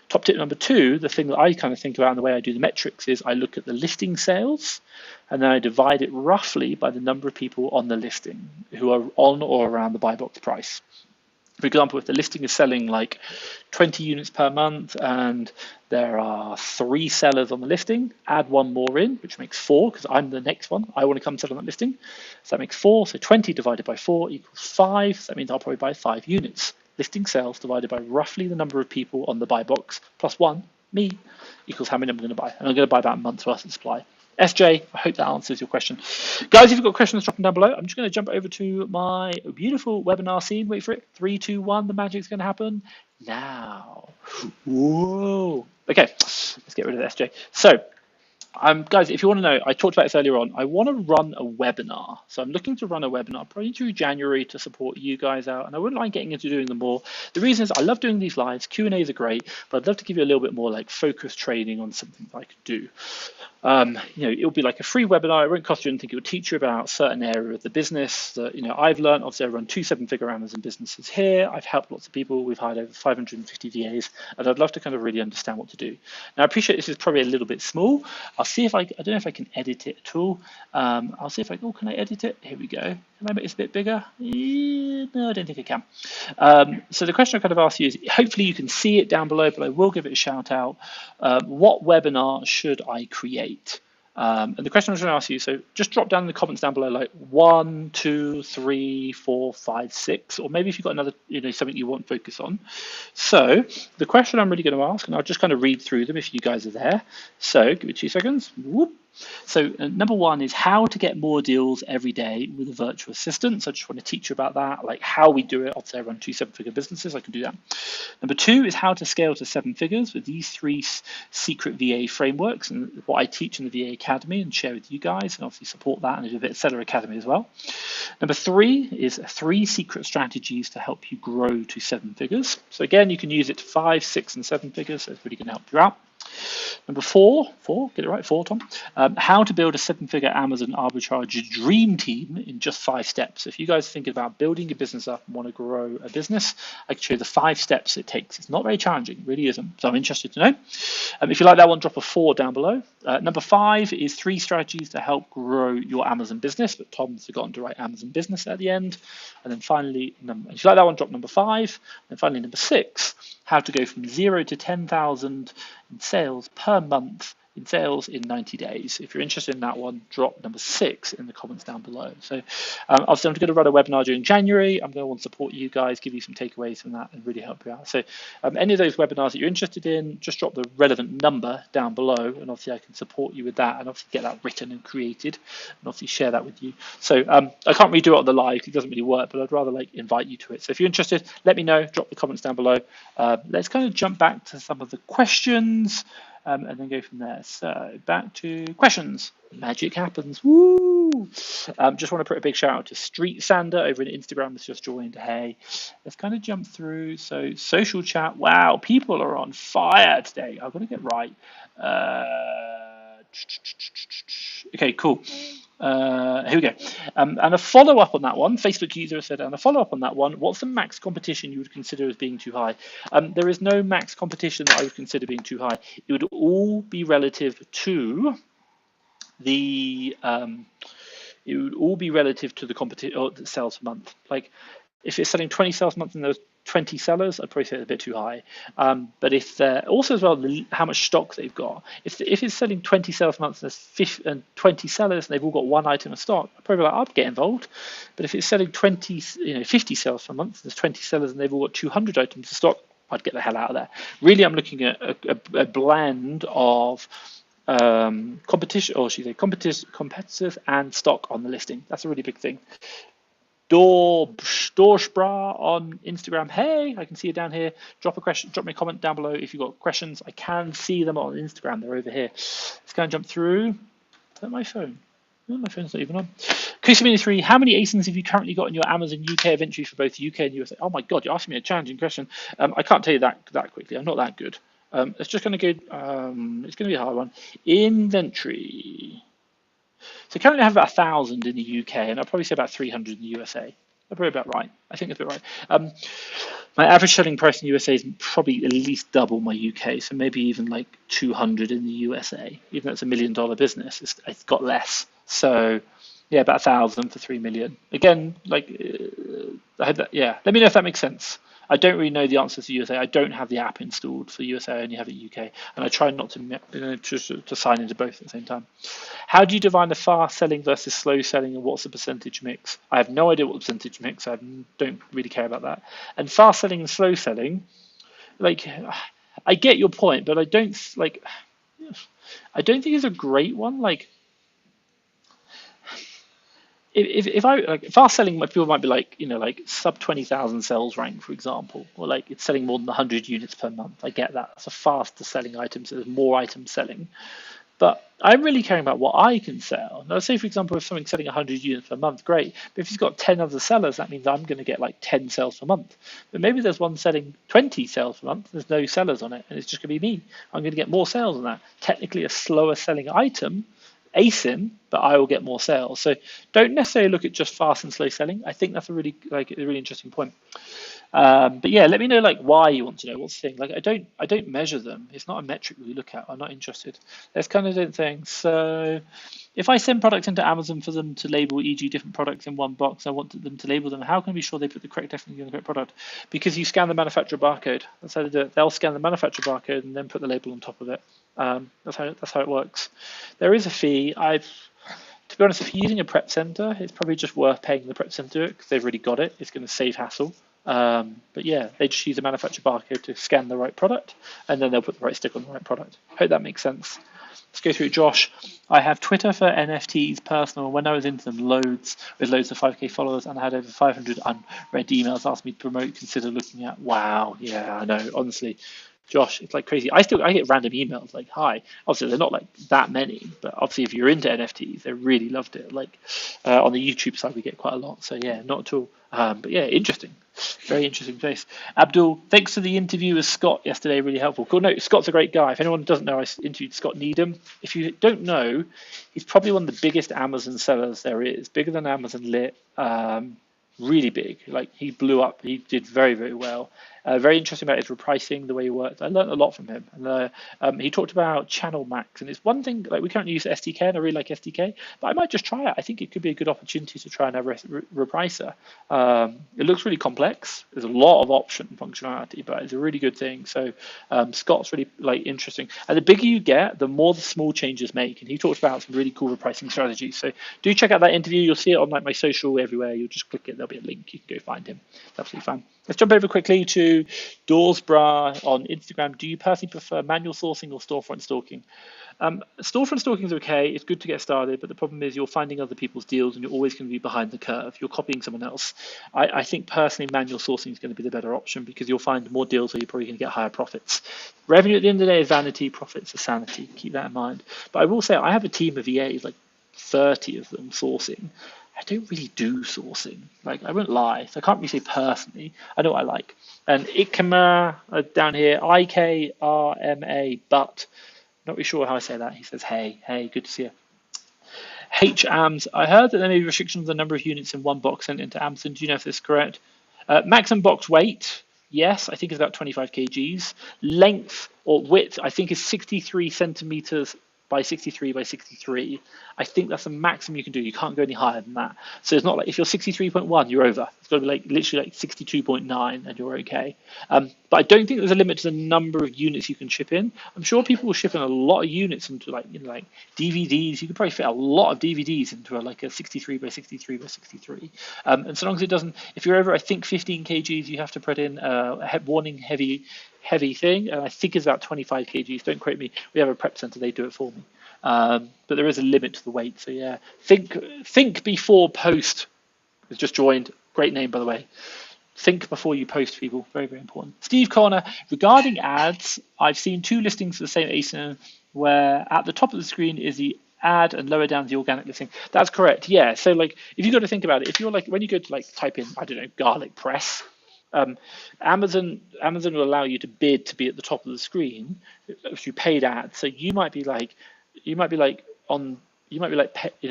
Top tip number two, the thing that I kind of think about and the way I do the metrics is I look at the listing sales and then I divide it roughly by the number of people on the listing who are on or around the buy box price. For example, if the listing is selling like 20 units per month and there are 3 sellers on the listing, add one more in, which makes 4, because I'm the next one. I want to come sell on that listing. So that makes 4. So 20 divided by 4 equals 5. So that means I'll probably buy 5 units. Listing sales divided by roughly the number of people on the buy box plus 1, me, equals how many I'm going to buy. And I'm going to buy about a month's worth of supply. SJ, I hope that answers your question. Guys, if you've got questions, drop them down below. I'm just going to jump over to my beautiful webinar scene. Wait for it. 3, 2, 1. The magic's going to happen now. Whoa. Okay, let's get rid of the SJ. So, guys, if you want to know, I talked about this earlier on. I want to run a webinar. So I'm looking to run a webinar probably through January to support you guys out. And I wouldn't mind getting into doing them more. The reason is I love doing these lives. Q&As are great, but I'd love to give you a little bit more like focused training on something that I could do. It'll be like a free webinar. It won't cost you anything. It will teach you about a certain area of the business that, I've learned. Obviously, I run 2 7-figure Amazon businesses here. I've helped lots of people. We've hired over 550 VAs, and I'd love to kind of really understand what to do. Now, I appreciate this is probably a little bit small. I'll see if I don't know if I can edit it at all. I'll see if can I edit it? Here we go. Can I make this a bit bigger? No, I don't think I can. So the question I kind of ask you is, hopefully you can see it down below, but I will give it a shout out. What webinar should I create? And the question I was going to ask you, so just drop down in the comments down below, like 1, 2, 3, 4, 5, 6, or maybe if you've got another, something you want to focus on. So the question I'm really going to ask, and I'll just kind of read through them if you guys are there. So give me 2 seconds. Whoop. So number 1 is how to get more deals every day with a virtual assistant. So I just want to teach you about that, like how we do it. Obviously, I run 2 7-figure businesses. I can do that. Number 2 is how to scale to 7 figures with these 3 secret VA frameworks and what I teach in the VA Academy and share with you guys, and obviously support that and do a bit of Seller Academy as well. Number 3 is 3 secret strategies to help you grow to 7 figures. So again, you can use it to 5, 6, and 7 figures. So it's really going to help you out. Number 4, get it right, 4, Tom. How to build a 7-figure Amazon arbitrage dream team in just 5 steps. If you guys are thinking about building your business up and want to grow a business, I can show you the 5 steps it takes. It's not very challenging, it really isn't. So I'm interested to know. If you like that one, drop a 4 down below. Number 5 is 3 strategies to help grow your Amazon business, but Tom's forgotten to write Amazon business at the end. And then finally, if you like that one, drop number 5. And finally, number 6, how to go from 0 to 10,000 in sales per month in sales in 90 days. If you're interested in that one, drop number 6 in the comments down below. So obviously I'm going to run a webinar during January. I'm going to want to support you guys, give you some takeaways from that and really help you out. So any of those webinars that you're interested in, just drop the relevant number down below, and obviously I can support you with that and obviously get that written and created and obviously share that with you. So I can't really do it on the live, it doesn't really work, but I'd rather invite you to it. So if you're interested, let me know, drop the comments down below. Let's kind of jump back to some of the questions. And then go from there. So back to questions. Magic happens. Woo! Just want to put a big shout out to Street Sander over in Instagram that's just joined. Hey, let's kind of jump through. So social chat. Wow, people are on fire today. I've got to get right. Okay, cool. Here we go. And a follow-up on that one, Facebook user said, and a follow-up on that one, what's the max competition you would consider as being too high? There is no max competition that I would consider being too high. It would all be relative to the competition or the sales per month. Like if it's selling 20 sales a month and there's 20 sellers, I'd probably say it's a bit too high. But if they're also as well how much stock they've got. If it's selling 20 sales a month and there's 20 sellers and they've all got one item of stock, I'd probably I'd get involved. But if it's selling 50 sales per month, there's 20 sellers and they've all got 200 items of stock, I'd get the hell out of there. Really, I'm looking at a blend of competition, or should I say competitors and stock on the listing. That's a really big thing. Dorshbra on Instagram. Hey, I can see you down here. Drop a question, drop me a comment down below if you've got questions. I can see them on Instagram. They're over here. Let's go and jump through. Is that my phone? No, my phone's not even on. Kusamini3, how many ASINs have you currently got in your Amazon UK inventory for both UK and USA? Oh my God, you're asking me a challenging question. I can't tell you that quickly. I'm not that good. It's just going to go, it's going to be a hard one. Inventory. So currently I have about 1,000 in the UK, and I'll probably say about 300 in the USA. That's probably about right. I think that's about right. My average selling price in the USA is probably at least double my UK, so maybe even like 200 in the USA. Even though it's $1 million business, it's got less. So yeah, about 1,000 for 3 million. Again, like I hope that, yeah. Let me know if that makes sense. I don't really know the answer to USA. I don't have the app installed for USA. I only have it UK, and I try not to sign into both at the same time. How do you define the fast selling versus slow selling, and what's the percentage mix? I have no idea what the percentage mix. I don't really care about that. And fast selling and slow selling, like I get your point, but I don't think it's a great one. Like if I like fast selling, people might be like, like sub 20,000 sales rank, for example, or like it's selling more than 100 units per month. I get that. It's a faster selling item, so there's more items selling. But I'm really caring about what I can sell. Now, say, for example, if something's selling 100 units per month, great. But if he's got 10 other sellers, that means I'm going to get like 10 sales per month. But maybe there's one selling 20 sales per month. There's no sellers on it, and it's just going to be me. I'm going to get more sales on that. Technically a slower selling item, ASIN, but I will get more sales. So don't necessarily look at just fast and slow selling. I think that's a really interesting point. But yeah, let me know like why you want to know. What's the thing? Like I don't measure them. It's not a metric we look at. I'm not interested. Let's kind of do things. So if I send products into Amazon for them to label, e.g., different products in one box, I want them to label them. How can I be sure they put the correct definition on the correct product? Because you scan the manufacturer barcode. That's how they do it. They'll scan the manufacturer barcode and then put the label on top of it. That's how it works. There is a fee. To be honest, if you're using a prep center, it's probably just worth paying the prep center because they've already got it. It's going to save hassle. But yeah, they just use a manufacturer barcode to scan the right product, and then they'll put the right sticker on the right product. Hope that makes sense. Let's go through Josh. I have Twitter for NFTs personal. When I was into them with loads of 5K followers, and I had over 500 unread emails asked me to promote, consider looking at. Wow, yeah, I know. Honestly, Josh, it's like crazy. I get random emails like, hi. Obviously, they're not like that many, but obviously if you're into NFTs, they really loved it. Like on the YouTube side, we get quite a lot. So yeah, not at all. But yeah, interesting. Very interesting place. Abdul, thanks for the interview with Scott yesterday. Really helpful. Cool. No, Scott's a great guy. If anyone doesn't know, I interviewed Scott Needham. If you don't know, he's probably one of the biggest Amazon sellers there is. Bigger than Amazon Lit. Really big. Like he blew up. He did very, very well. Very interesting about his repricing, the way he worked. I learned a lot from him. And he talked about Channel Max, and it's one thing like we currently use SDK, and I really like SDK, but I might just try it. I think it could be a good opportunity to try and have repricer. It looks really complex. There's a lot of option functionality, but it's a really good thing. So Scott's really like interesting. And the bigger you get, the more the small changes make. And he talked about some really cool repricing strategies. So do check out that interview. You'll see it on like my social everywhere. You'll just click it. There'll be a link. You can go find him. It's absolutely fine. Let's jump over quickly to Doorsbra on Instagram. Do you personally prefer manual sourcing or storefront stalking? Storefront stalking is okay. It's good to get started, but the problem is you're finding other people's deals and you're always going to be behind the curve. You're copying someone else. I think personally manual sourcing is going to be the better option because you'll find more deals where you're probably going to get higher profits. Revenue at the end of the day is vanity, profits are sanity. Keep that in mind. But I will say I have a team of EAs, like 30 of them sourcing. I don't really do sourcing. Like I won't lie. So I can't really say personally. I know what I like. And Ikma down here, IKRMA, but not really sure how I say that. He says, hey, good to see you. HAMS, I heard that there may be restrictions on the number of units in one box sent into Amazon. Do you know if this is correct? Maximum box weight, yes, I think it's about 25 kgs. Length or width, I think is 63 centimeters by 63 by 63. I think that's the maximum you can do. You can't go any higher than that. So it's not like if you're 63.1, you're over. It's got to be like literally like 62.9 and you're okay. But I don't think there's a limit to the number of units you can ship in. I'm sure people will ship in a lot of units into like, like DVDs. You could probably fit a lot of DVDs into like a 63 by 63 by 63. And so long as it doesn't, if you're over, I think 15 kgs, you have to put in a warning heavy thing, and I think it's about 25 kgs. Don't quote me. We have a prep center; they do it for me. But there is a limit to the weight. So yeah, think before post has just joined. Great name, by the way. Think before you post, people. Very, very important. Steve Connor, regarding ads, I've seen 2 listings for the same ASIN where at the top of the screen is the ad and lower down the organic listing. That's correct. Yeah. So like, if you got to think about it, if you're like, when you go to like type in, I don't know, garlic press, Amazon will allow you to bid to be at the top of the screen through paid ads. So you might be like on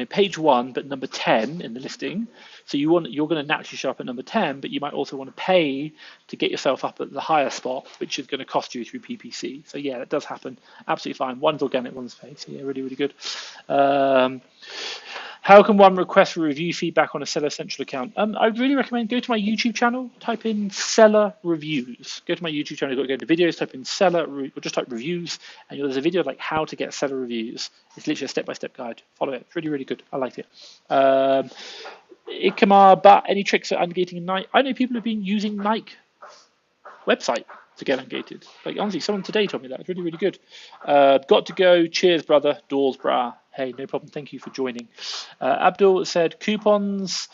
page 1 but number 10 in the listing. So you're going to naturally show up at number 10, but you might also want to pay to get yourself up at the higher spot, which is going to cost you through PPC. So yeah, that does happen. Absolutely fine. One's organic, one's paid. So yeah, really, really good. How can one request for review feedback on a Seller Central account? I'd really recommend go to my YouTube channel, type in seller reviews. Go to my YouTube channel, go to videos, type in seller, or just type reviews, and there's a video like how to get seller reviews. It's literally a step-by-step guide. Follow it. It's really, really good. I like it. Ikamar, but any tricks at ungating Nike? I know people have been using Nike website to get ungated. Like honestly, someone today told me that. It's really, really good. Got to go. Cheers, brother. Doors, brah. Hey, no problem. Thank you for joining. Abdul said coupons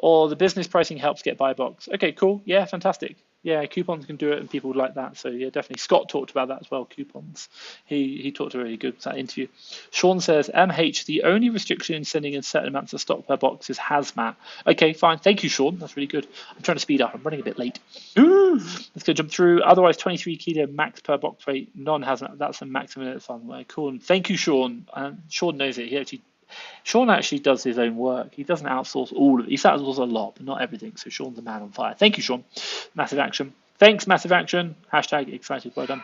or the business pricing helps get buy box. Okay, cool. Yeah, fantastic. Yeah, coupons can do it, and people would like that. So yeah, definitely. Scott talked about that as well. Coupons. He talked a really good that interview. Sean says MH, the only restriction in sending in certain amounts of stock per box is hazmat. Okay, fine. Thank you, Sean. That's really good. I'm trying to speed up. I'm running a bit late. Let's go jump through. Otherwise, 23 kilo max per box weight, non-hazmat. That's the maximum. It's fun. Cool. Thank you, Sean. Sean knows it. Sean actually does his own work. He doesn't outsource all of it. He outsources a lot, but not everything. So Sean's a man on fire. Thank you, Sean. Massive action. Thanks, massive action. Hashtag excited. Well done.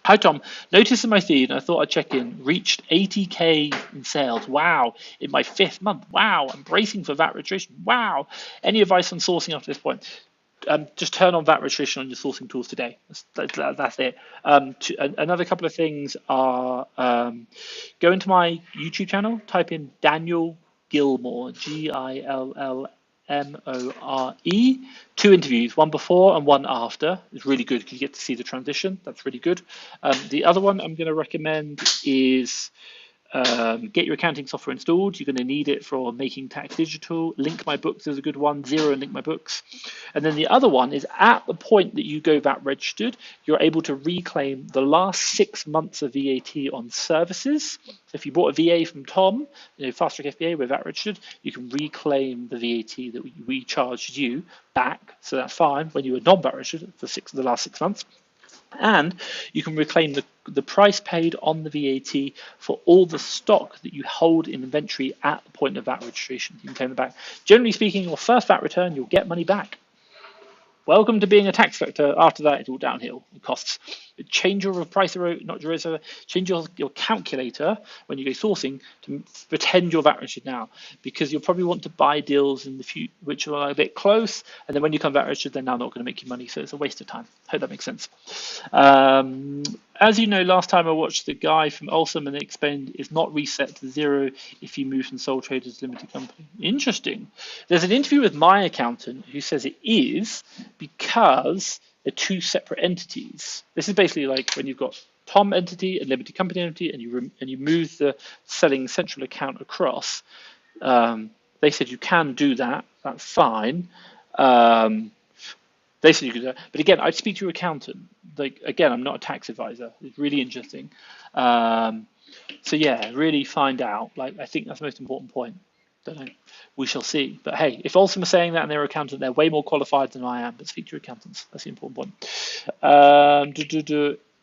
Hi, Tom. Noticed in my feed, and I thought I'd check in, reached 80K in sales. Wow. In my 5th month. Wow. I'm bracing for VAT retribution. Wow. Any advice on sourcing after this point? Just turn on VAT retribution on your sourcing tools today. That's it. Another couple of things are go into my YouTube channel, type in Daniel Gilmore, Gillmore. 2 interviews, one before and one after. It's really good because you get to see the transition. That's really good. The other one I'm going to recommend is get your accounting software installed. You're going to need it for making tax digital. Link My Books is a good one. Xero and Link My Books. And then the other one is at the point that you go VAT registered, you're able to reclaim the last 6 months of VAT on services. So if you bought a VA from Tom, Fast Track FBA with VAT registered, you can reclaim the VAT that we charged you back. So that's fine when you were non-VAT registered for the last 6 months. And you can reclaim the price paid on the VAT for all the stock that you hold in inventory at the point of VAT registration. You can claim it back. Generally speaking, your first VAT return, you'll get money back. Welcome to being a tax collector. After that, it's all downhill. It costs. Change your price, change your calculator when you go sourcing to pretend you're VAT registered now, because you'll probably want to buy deals in the future which are a bit close, and then when you come VAT registered, they're now not going to make you money. So it's a waste of time. Hope that makes sense. As you know, last time I watched the guy from Olsam and they explained it's not reset to 0 if you move from sole traders to limited company. Interesting. There's an interview with my accountant who says it is because they're 2 separate entities. This is basically like when you've got Tom entity and limited company entity, and you move the selling central account across. They said you can do that. That's fine. They said you could do that. But again, I'd speak to your accountant. Like again, I'm not a tax advisor. It's really interesting. So yeah, really find out. Like I think that's the most important point. Don't know. We shall see. But hey, if Olsen are saying that and they're accountant, they're way more qualified than I am. But speak to your accountants. That's the important point.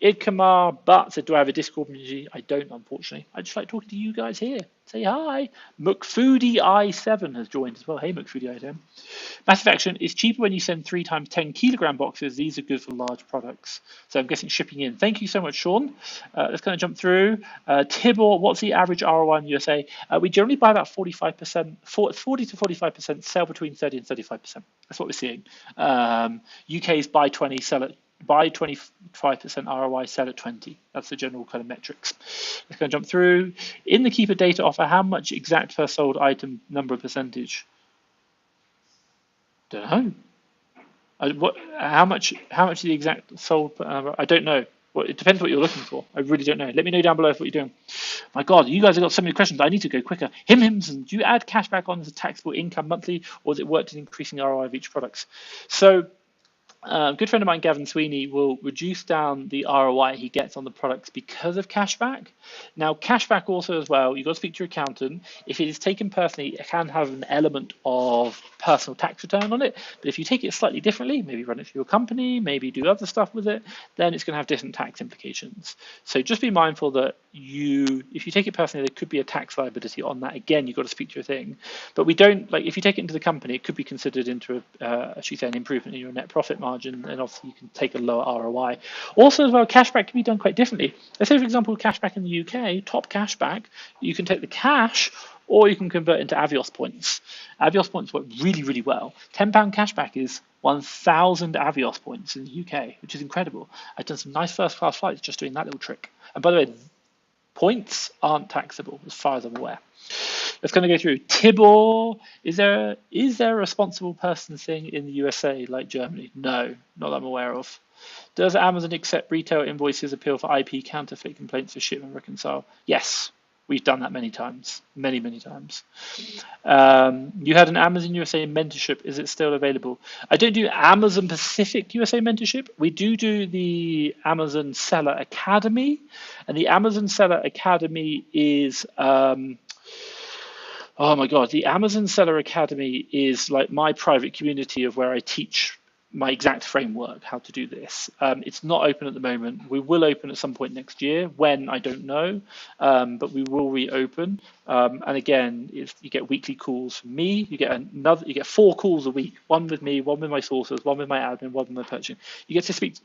Ikamar Butt said, do I have a Discord community? I don't, unfortunately. I just like talking to you guys here. Say hi. McFoodie I7 has joined as well. Hey, McFoodie I7. Massive Action is cheaper when you send 3 times 10 kilogram boxes. These are good for large products. So I'm guessing shipping in. Thank you so much, Sean. Let's kind of jump through. Tibor, what's the average ROI in the USA? We generally buy about 45%, 40 to 45%, sell between 30 and 35%. That's what we're seeing. UK's buy 20, sell at buy 25% ROI, sell at 20. That's the general kind of metrics. Let's go and jump through. In the Keeper data offer, how much exact first sold item number percentage? Don't know. How much the exact sold? I don't know. Well, it depends what you're looking for. I really don't know. Let me know down below what you're doing. My God, you guys have got so many questions. I need to go quicker. Himson, do you add cashback on as a taxable income monthly, or does it work in increasing the ROI of each product? So a good friend of mine, Gavin Sweeney, will reduce down the ROI he gets on the products because of cashback. Now, cashback also as well, you've got to speak to your accountant. If it is taken personally, it can have an element of personal tax return on it. But if you take it slightly differently, maybe run it through your company, maybe do other stuff with it, then it's going to have different tax implications. So just be mindful that if you take it personally, there could be a tax liability on that. Again, you've got to speak to your thing. But we don't, like, if you take it into the company, it could be considered into an improvement in your net profit margin, and obviously you can take a lower ROI. Also as well, cashback can be done quite differently. Let's say, for example, cashback in the UK, top cashback, you can take the cash or you can convert into Avios points. Avios points work really, really well. £10 cashback is 1,000 Avios points in the UK, which is incredible. I've done some nice first class flights just doing that little trick. And by the way, points aren't taxable as far as I'm aware. Let's kind of go through. Tibor, is there a responsible person thing in the USA like Germany? No, not that I'm aware of. Does Amazon accept retail invoices appeal for IP counterfeit complaints for shipment reconcile? Yes, we've done that many times, many times. You had an Amazon USA mentorship. Is it still available? I don't do Amazon Pacific USA mentorship. We do the Amazon Seller Academy, and the Amazon Seller Academy is oh my God, the Amazon Seller Academy is like my private community of where I teach my exact framework, how to do this. It's not open at the moment. We will open at some point next year. When, I don't know, but we will reopen. And again, you get weekly calls from me. You get 4 calls a week, one with me, one with my sources, one with my admin, one with my purchasing. You get to speak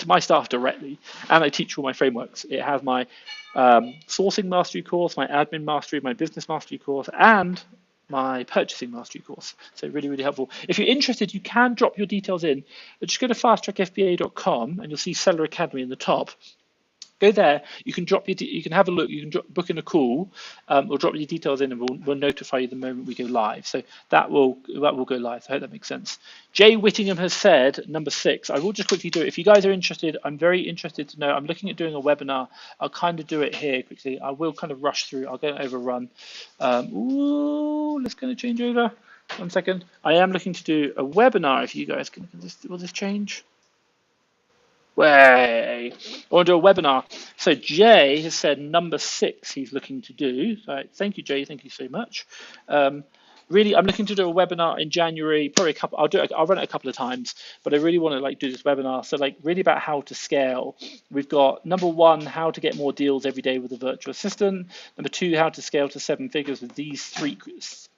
to my staff directly, and I teach all my frameworks. It has my sourcing mastery course, my admin mastery, my business mastery course, and my purchasing mastery course. So really, really helpful. If you're interested, you can drop your details in. Just go to fasttrackfba.com and you'll see Seller Academy in the top. Go there. You can have a look. You can book in a call, or drop your details in, and we'll notify you the moment we go live. So that will go live. I hope that makes sense. Jay Whittingham has said number 6. I will just quickly do it. If you guys are interested, I'm very interested to know. I'm looking at doing a webinar. I'll kind of do it here quickly. I will kind of rush through. I'll get an overrun. Let's kind of change over. 1 second. I am looking to do a webinar. If you guys will this change? Way. I want to do a webinar. So Jay has said number 6 he's looking to do. So thank you, Jay. Thank you so much. Really, I'm looking to do a webinar in January. Probably a couple. I'll run it a couple of times, but I really want to do this webinar. So really about how to scale. We've got number 1, how to get more deals every day with a virtual assistant. Number 2, how to scale to 7 figures with these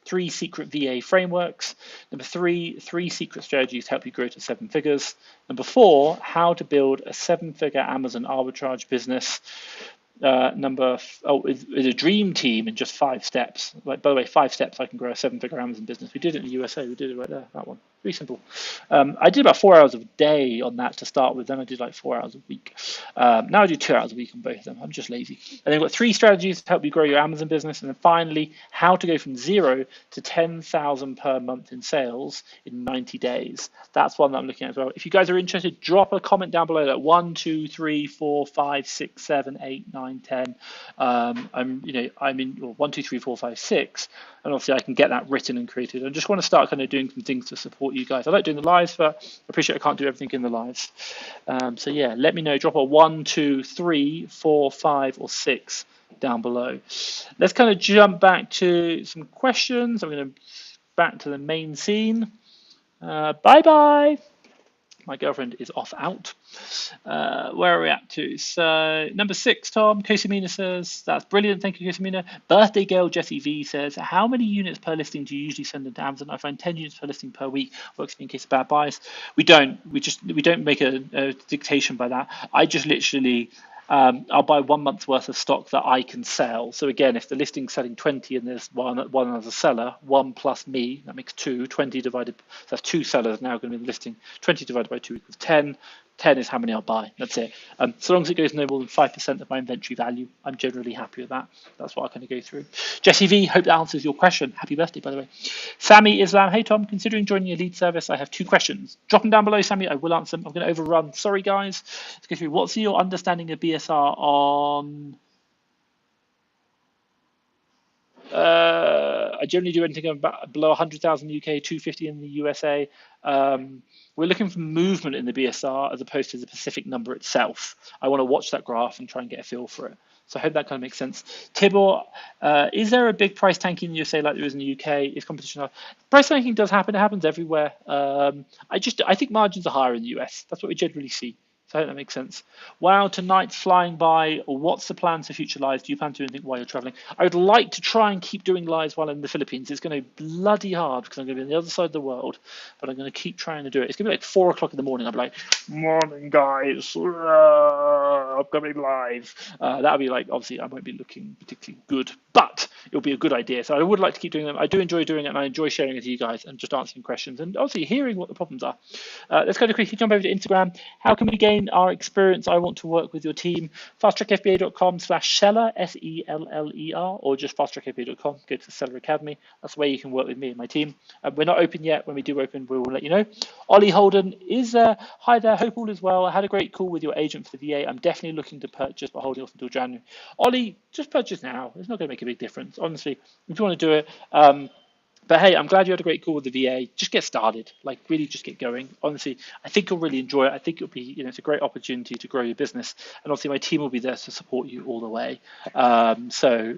three secret VA frameworks. Number 3, 3 secret strategies to help you grow to 7 figures. Number 4, how to build a 7-figure Amazon arbitrage business. Is a dream team in just 5 steps. By the way, 5 steps I can grow a 7-figure Amazon business. We did it in the USA. We did it right there. That one. Very simple. I did about 4 hours a day on that to start with. Then I did like 4 hours a week. Now I do 2 hours a week on both of them. I'm just lazy. And then we've got 3 strategies to help you grow your Amazon business. And then finally, how to go from 0 to 10,000 per month in sales in 90 days. That's one that I'm looking at as well. If you guys are interested, drop a comment down below. That 1, 2, 3, 4, 5, 6, 7, 8, 9, 10. I'm in 1, 2, 3, 4, 5, 6. And obviously I can get that written and created. I just want to start kind of doing some things to support you guys. I like doing the lives, but I appreciate I can't do everything in the lives. So yeah, let me know. Drop a 1, 2, 3, 4, 5, or 6 down below. Let's kind of jump back to some questions. I'm going to back to the main scene. Bye-bye. My girlfriend is off out. Where are we at to? So number 6, Tom. Kosamina says, that's brilliant. Thank you, Kosamina. Birthday girl Jessie V says, how many units per listing do you usually send into Amazon? I find 10 units per listing per week works in case of bad buys. We don't make a dictation by that. I just literally I'll buy 1 month's worth of stock that I can sell. So again, if the listing's selling 20 and there's one as a seller, 1 plus me, that makes 2. 20 divided, so that's 2 sellers now going to be in the listing. 20 divided by 2 equals 10. 10 is how many I'll buy. That's it. So long as it goes no more than 5% of my inventory value, I'm generally happy with that. That's what I kind of go through. Jesse V, hope that answers your question. Happy birthday, by the way. Sammy Islam, hey Tom, considering joining your lead service, I have 2 questions. Drop them down below, Sammy. I will answer them. I'm going to overrun. Sorry, guys. Let's go through. What's your understanding of BSR on? I generally do anything about below 100,000 UK, 250 in the USA. We're looking for movement in the BSR as opposed to the specific number itself. I want to watch that graph and try and get a feel for it. So I hope that kind of makes sense. Tibor, is there a big price tanking in the USA like there is in the UK? Is competition hard? Price tanking does happen. It happens everywhere. I think margins are higher in the US. That's what we generally see. So I hope that makes sense. Wow, tonight's flying by. What's the plan for future lives? Do you plan to do anything while you're traveling? I would like to try and keep doing lives while in the Philippines. It's going to be bloody hard because I'm going to be on the other side of the world, but I'm going to keep trying to do it. It's going to be like 4 o'clock in the morning. I'll be like, morning, guys. Upcoming live. That'll be like, obviously, I won't be looking particularly good, but it'll be a good idea. So I would like to keep doing them. I do enjoy doing it, and I enjoy sharing it with you guys and just answering questions and obviously hearing what the problems are. Let's go to quickly jump over to Instagram. How can we gain our experience? I want to work with your team. fasttrackfba.com/Seller, SELLER, or just fasttrackfba.com. Go to the Seller Academy. That's where you can work with me and my team. We're not open yet. When we do open, we will let you know. Ollie Holden is there. Hi there. Hope all is well. I had a great call with your agent for the VA. I'm definitely looking to purchase, but holding off until January. Ollie, just purchase now. It's not going to make a big difference, honestly. If you want to do it. But hey, I'm glad you had a great call with the VA. Just get started, like really just get going. Honestly, I think you'll really enjoy it. I think it'll be, it's a great opportunity to grow your business. And obviously my team will be there to support you all the way. So,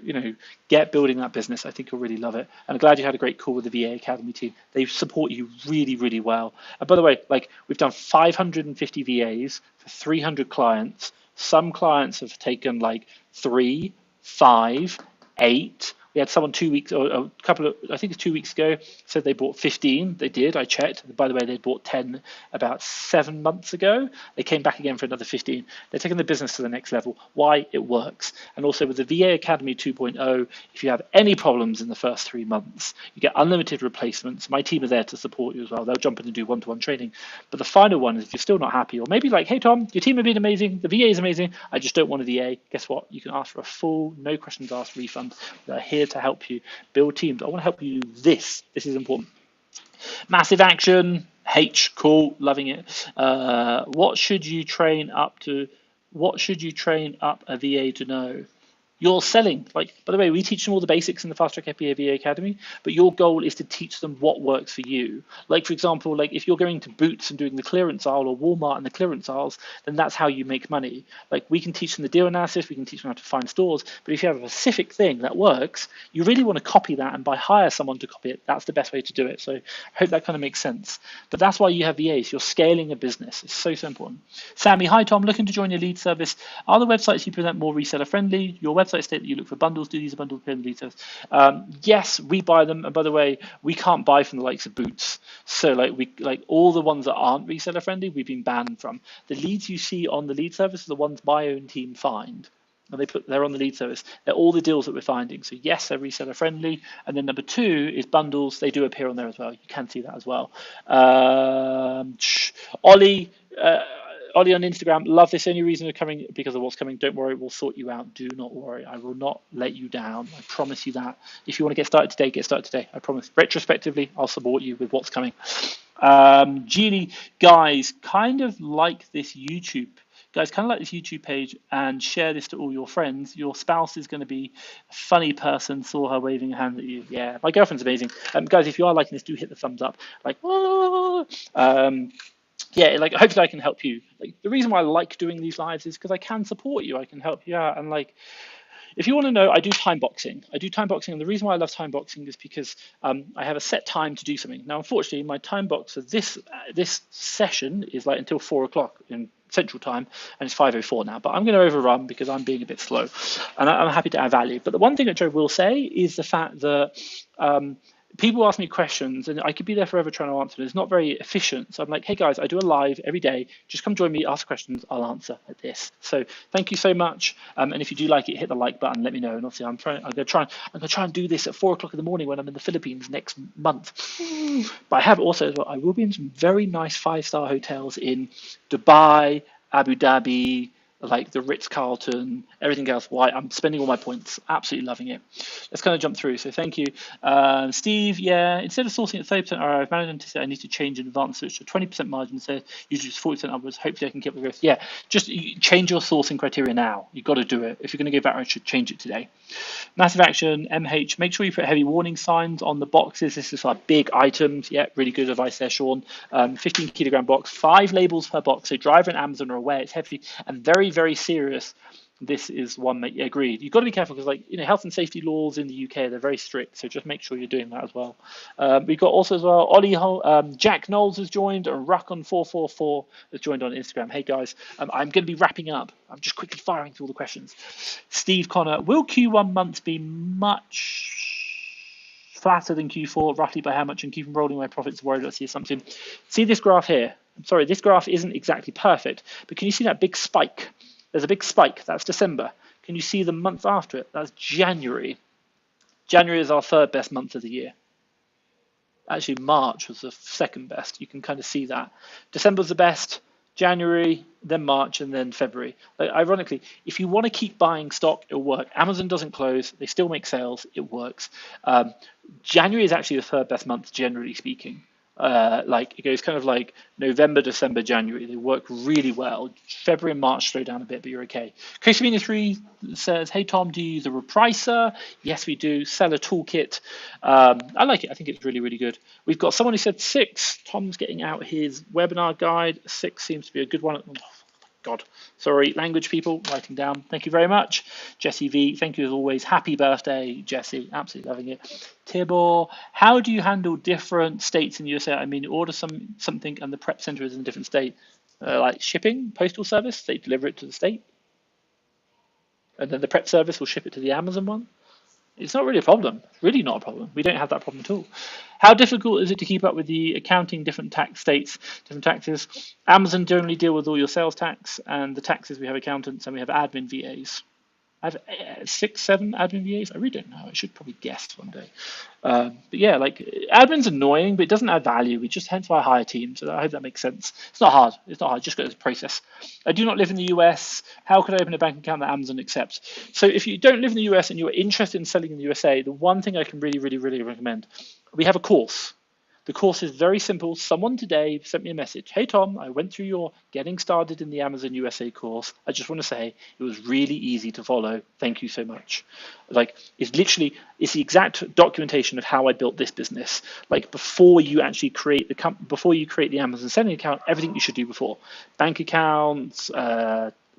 get building that business. I think you'll really love it. And I'm glad you had a great call with the VA Academy team. They support you really, really well. And by the way, like we've done 550 VAs for 300 clients. Some clients have taken like 3, 5, 8. We had someone 2 weeks, or a couple of, I think it's 2 weeks ago, said they bought 15. They did, I checked. By the way, they bought 10 about 7 months ago. They came back again for another 15. They're taking the business to the next level. Why? It works. And also with the VA Academy 2.0, if you have any problems in the first 3 months, you get unlimited replacements. My team are there to support you as well. They'll jump in and do one-to-one training. But the final one is if you're still not happy, or maybe like, hey, Tom, your team have been amazing. The VA is amazing. I just don't want a VA. Guess what? You can ask for a full, no questions asked refund. They're here to help you build teams. I want to help you do this. This is important. Massive action. H, cool, loving it. What should you train up a VA to know? You're selling. Like, by the way, we teach them all the basics in the Fast Track FBA VA Academy, but your goal is to teach them what works for you. Like, for example, like if you're going to Boots and doing the clearance aisle or Walmart and the clearance aisles, then that's how you make money. Like, we can teach them the deal analysis, we can teach them how to find stores, but if you have a specific thing that works, you really want to copy that and hire someone to copy it. That's the best way to do it. So I hope that kind of makes sense. But that's why you have VAs. You're scaling a business. It's so important. Sammy, hi Tom, looking to join your lead service. Are the websites you present more reseller friendly? Your website state that you look for bundles. Do these bundles appear in the lead service? Yes, we buy them. And by the way, we can't buy from the likes of Boots. So like all the ones that aren't reseller friendly, we've been banned from. The leads you see on the lead service are the ones my own team find. And they're on the lead service. They're all the deals that we're finding. So yes, they're reseller friendly. And then number 2 is bundles. They do appear on there as well. You can see that as well. Ollie on Instagram, love this. Only reason we're coming because of what's coming. Don't worry, we'll sort you out. Do not worry. I will not let you down. I promise you that. If you want to get started today, get started today. I promise. Retrospectively, I'll support you with what's coming. Geely, guys, kind of like this YouTube page and share this to all your friends. Your spouse is going to be a funny person. Saw her waving a hand at you. Yeah, my girlfriend's amazing. Guys, if you are liking this, do hit the thumbs up. Like, yeah, like hopefully I can help you. Like the reason why I like doing these lives is because I can support you. I can help you out. And like, if you want to know, I do time boxing. And the reason why I love time boxing is because I have a set time to do something. Now, unfortunately, my time box for this session is like until 4 o'clock in Central Time, and it's 5:04 now. But I'm going to overrun because I'm being a bit slow, and I'm happy to add value. But the one thing which I will say is the fact that people ask me questions and I could be there forever trying to answer. It's not very efficient. So I'm like, hey guys, I do a live every day. Just come join me, ask questions, I'll answer at this. So thank you so much. And if you do like it, hit the like button, let me know. And obviously I'm gonna try and do this at 4 o'clock in the morning when I'm in the Philippines next month. But I have also as well, I will be in some very nice 5-star hotels in Dubai, Abu Dhabi, like the Ritz-Carlton, everything else. Why I'm spending all my points, absolutely loving it. Let's kind of jump through. So thank you, Steve. Yeah, instead of sourcing at 30%, I've managed to say I need to change in advance, switch to 20% margin. So usually it's 40% upwards. Hopefully I can keep the growth. Yeah, just change your sourcing criteria now. You've got to do it. If you're going to go back, I should change it today. Massive action, MH. Make sure you put heavy warning signs on the boxes. This is like big items. Yeah, really good advice there, Sean. 15 kilogram box, 5 labels per box. So driver and Amazon are aware it's heavy and very, very serious. This is one that agreed. You've got to be careful because, like, health and safety laws in the UK, they're very strict. So just make sure you're doing that as well. We've got also as well, Jack Knowles has joined, and Ruckon444 has joined on Instagram. Hey guys, I'm going to be wrapping up. I'm just quickly firing through all the questions. Steve Connor, will Q1 months be much flatter than Q4? Roughly by how much? And keep rolling my profits. Worried I see something. See this graph here. I'm sorry, this graph isn't exactly perfect, but can you see that big spike? There's a big spike. That's December. Can you see the month after it? That's January. January is our 3rd best month of the year. Actually, March was the 2nd best. You can kind of see that. December's the best, January, then March, and then February. Like, ironically, if you want to keep buying stock, it'll work. Amazon doesn't close. They still make sales. It works. January is actually the 3rd best month, generally speaking. Like it goes kind of like November, December, January. They work really well. February and March slow down a bit, but you're okay. Cosamina3 says, hey Tom, do you use a repricer? Yes, we do. Seller toolkit. I like it. I think it's really, really good. We've got someone who said 6. Tom's getting out his webinar guide. 6 seems to be a good one. God, sorry, language people, writing down. Thank you very much. Jesse V, thank you as always. Happy birthday, Jesse. Absolutely loving it. Tibor, how do you handle different states in the USA? I mean, you order something and the prep center is in a different state. Like shipping, postal service, they deliver it to the state. And then the prep service will ship it to the Amazon one. It's not really a problem. Really not a problem. We don't have that problem at all. How difficult is it to keep up with the accounting, different tax states, different taxes? Amazon generally deal with all your sales tax and the taxes. We have accountants and we have admin VAs. I have 6, 7 admin VAs. I really don't know. I should probably guess one day. But yeah, like admin's annoying, but it doesn't add value. We just hence why I hire a team. So I hope that makes sense. It's not hard. It's not hard. Just go through the process. I do not live in the US. How could I open a bank account that Amazon accepts? So if you don't live in the US and you're interested in selling in the USA, the one thing I can really, really, really recommend, we have a course. The course is very simple. Someone today sent me a message. Hey, Tom, I went through your Getting Started in the Amazon USA course. I just want to say it was really easy to follow. Thank you so much. Like, it's the exact documentation of how I built this business. Like, before you actually create the Amazon selling account, everything you should do before. Bank accounts,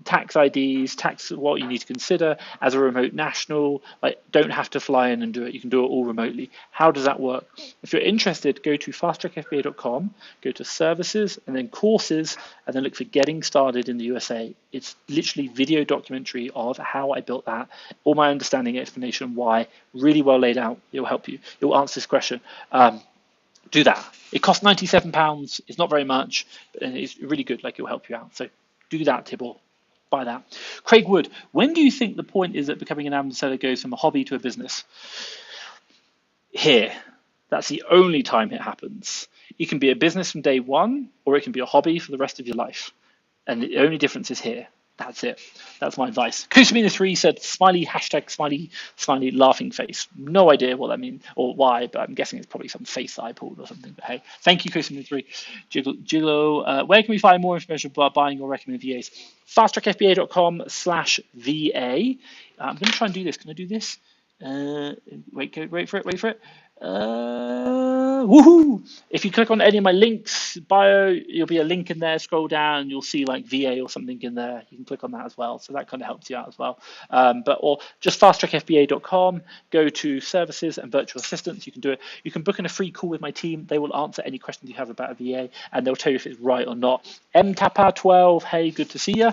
tax IDs, what you need to consider as a remote national. Like, don't have to fly in and do it. You can do it all remotely. How does that work? If you're interested, go to fasttrackfba.com, go to services and then courses, and then look for Getting Started in the USA. It's literally video documentary of how I built that, all my understanding, explanation, why, really well laid out. It will help you. It will answer this question. Do that. It costs £97. It's not very much, but it's really good. Like, it will help you out. So do that, Tibor. By that. Craig Wood, when do you think the point is that becoming an Amazon seller goes from a hobby to a business? Here. That's the only time it happens. It can be a business from day one, or it can be a hobby for the rest of your life. And the only difference is here. That's it. That's my advice. Kusamina3 said smiley, hashtag smiley laughing face. No idea what that means or why, but I'm guessing it's probably some face that I pulled or something. But hey, thank you, Kusamina3. Gigolo, where can we find more information about buying or recommended VAs? fasttrackfba.com/VA. I'm going to try and do this. Can I do this? Wait for it. Woohoo! If you click on any of my links, bio, you'll be a link in there. Scroll down, you'll see like VA or something in there. You can click on that as well. So that kind of helps you out as well. Or just fasttrackfba.com, go to services and virtual assistants. You can do it. You can book in a free call with my team. They will answer any questions you have about a VA and they'll tell you if it's right or not. MTAPA12, hey, good to see you.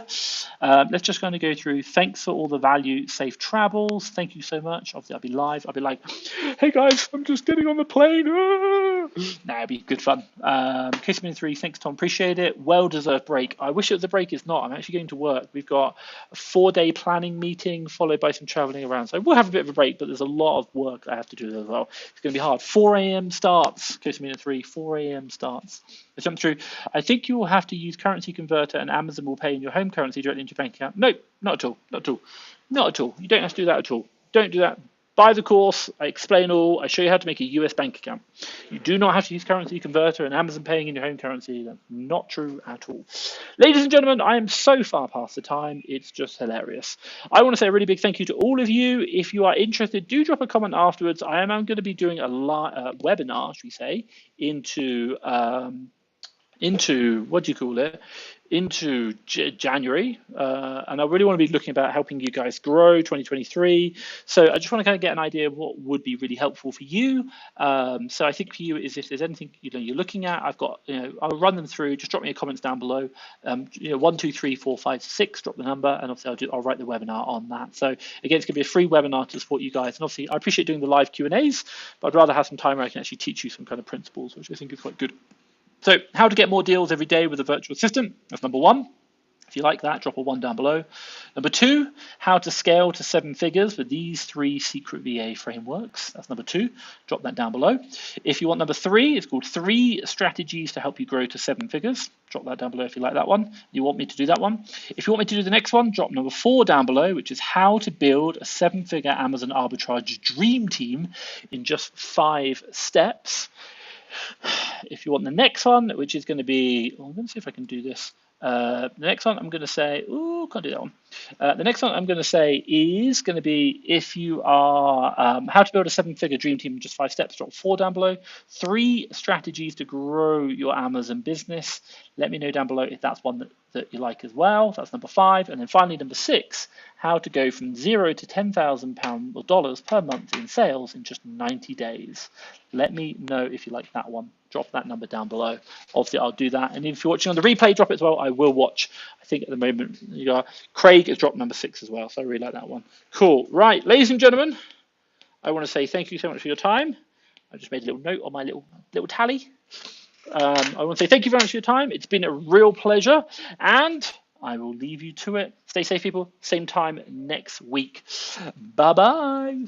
Let's just kind of go through. Thanks for all the value. Safe travels. Thank you so much. Obviously, I'll be live. I'll be like, hey guys, I'm just getting on the plane. Nah, it'd be good fun. Kiss3, thanks Tom, appreciate it. Well deserved break. I wish it was a break. It's not. I'm actually going to work. We've got a 4-day planning meeting followed by some traveling around. So we'll have a bit of a break, but there's a lot of work I have to do as well. It's going to be hard. 4 a.m. starts. Kiss3, 4 a.m. starts. Let's jump through. I think you will have to use currency converter and Amazon will pay in your home currency directly into your bank account. No, not at all. Not at all. Not at all. You don't have to do that at all. Don't do that. Buy the course, I explain all, I show you how to make a US bank account. You do not have to use currency converter and Amazon paying in your home currency. That's not true at all. Ladies and gentlemen, I am so far past the time, it's just hilarious. I want to say a really big thank you to all of you. If you are interested, do drop a comment afterwards. I am going to be doing a webinar, should we say, into what do you call it? Into January, and I really want to be looking about helping you guys grow 2023. So I just want to kind of get an idea of what would be really helpful for you. So I think for you is if there's anything you're looking at, I've got I'll run them through. Just drop me a comments down below. 1, 2, 3, 4, 5, 6. Drop the number, and obviously I'll write the webinar on that. So again, it's going to be a free webinar to support you guys. And obviously I appreciate doing the live Q&As, but I'd rather have some time where I can actually teach you some kind of principles, which I think is quite good. So how to get more deals every day with a virtual assistant. That's number 1. If you like that, drop a 1 down below. Number 2, how to scale to 7 figures with these 3 secret VA frameworks. That's number 2. Drop that down below. If you want number 3, it's called 3 strategies to help you grow to 7 figures. Drop that down below if you like that one. You want me to do that one. If you want me to do the next one, drop number 4 down below, which is how to build a 7-figure Amazon arbitrage dream team in just 5 steps. If you want the next one, which is going to be, I'm going to see if I can do this. The next one I'm going to say, can't do that one. The next one I'm going to say is going to be if you are how to build a 7-figure dream team in just 5 steps. Drop 4 down below. 3 strategies to grow your Amazon business. Let me know down below if that's one that you like as well. That's number 5. And then finally, number 6, how to go from 0 to £10,000 or dollars per month in sales in just 90 days. Let me know if you like that one. Drop that number down below. Obviously, I'll do that. And if you're watching on the replay, drop it as well. I will watch. I think at the moment, Craig has dropped number 6 as well. So I really like that one. Cool. Right, ladies and gentlemen, I want to say thank you so much for your time. I just made a little note on my little tally. I want to say thank you very much for your time. It's been a real pleasure. And I will leave you to it. Stay safe, people. Same time next week. Bye-bye.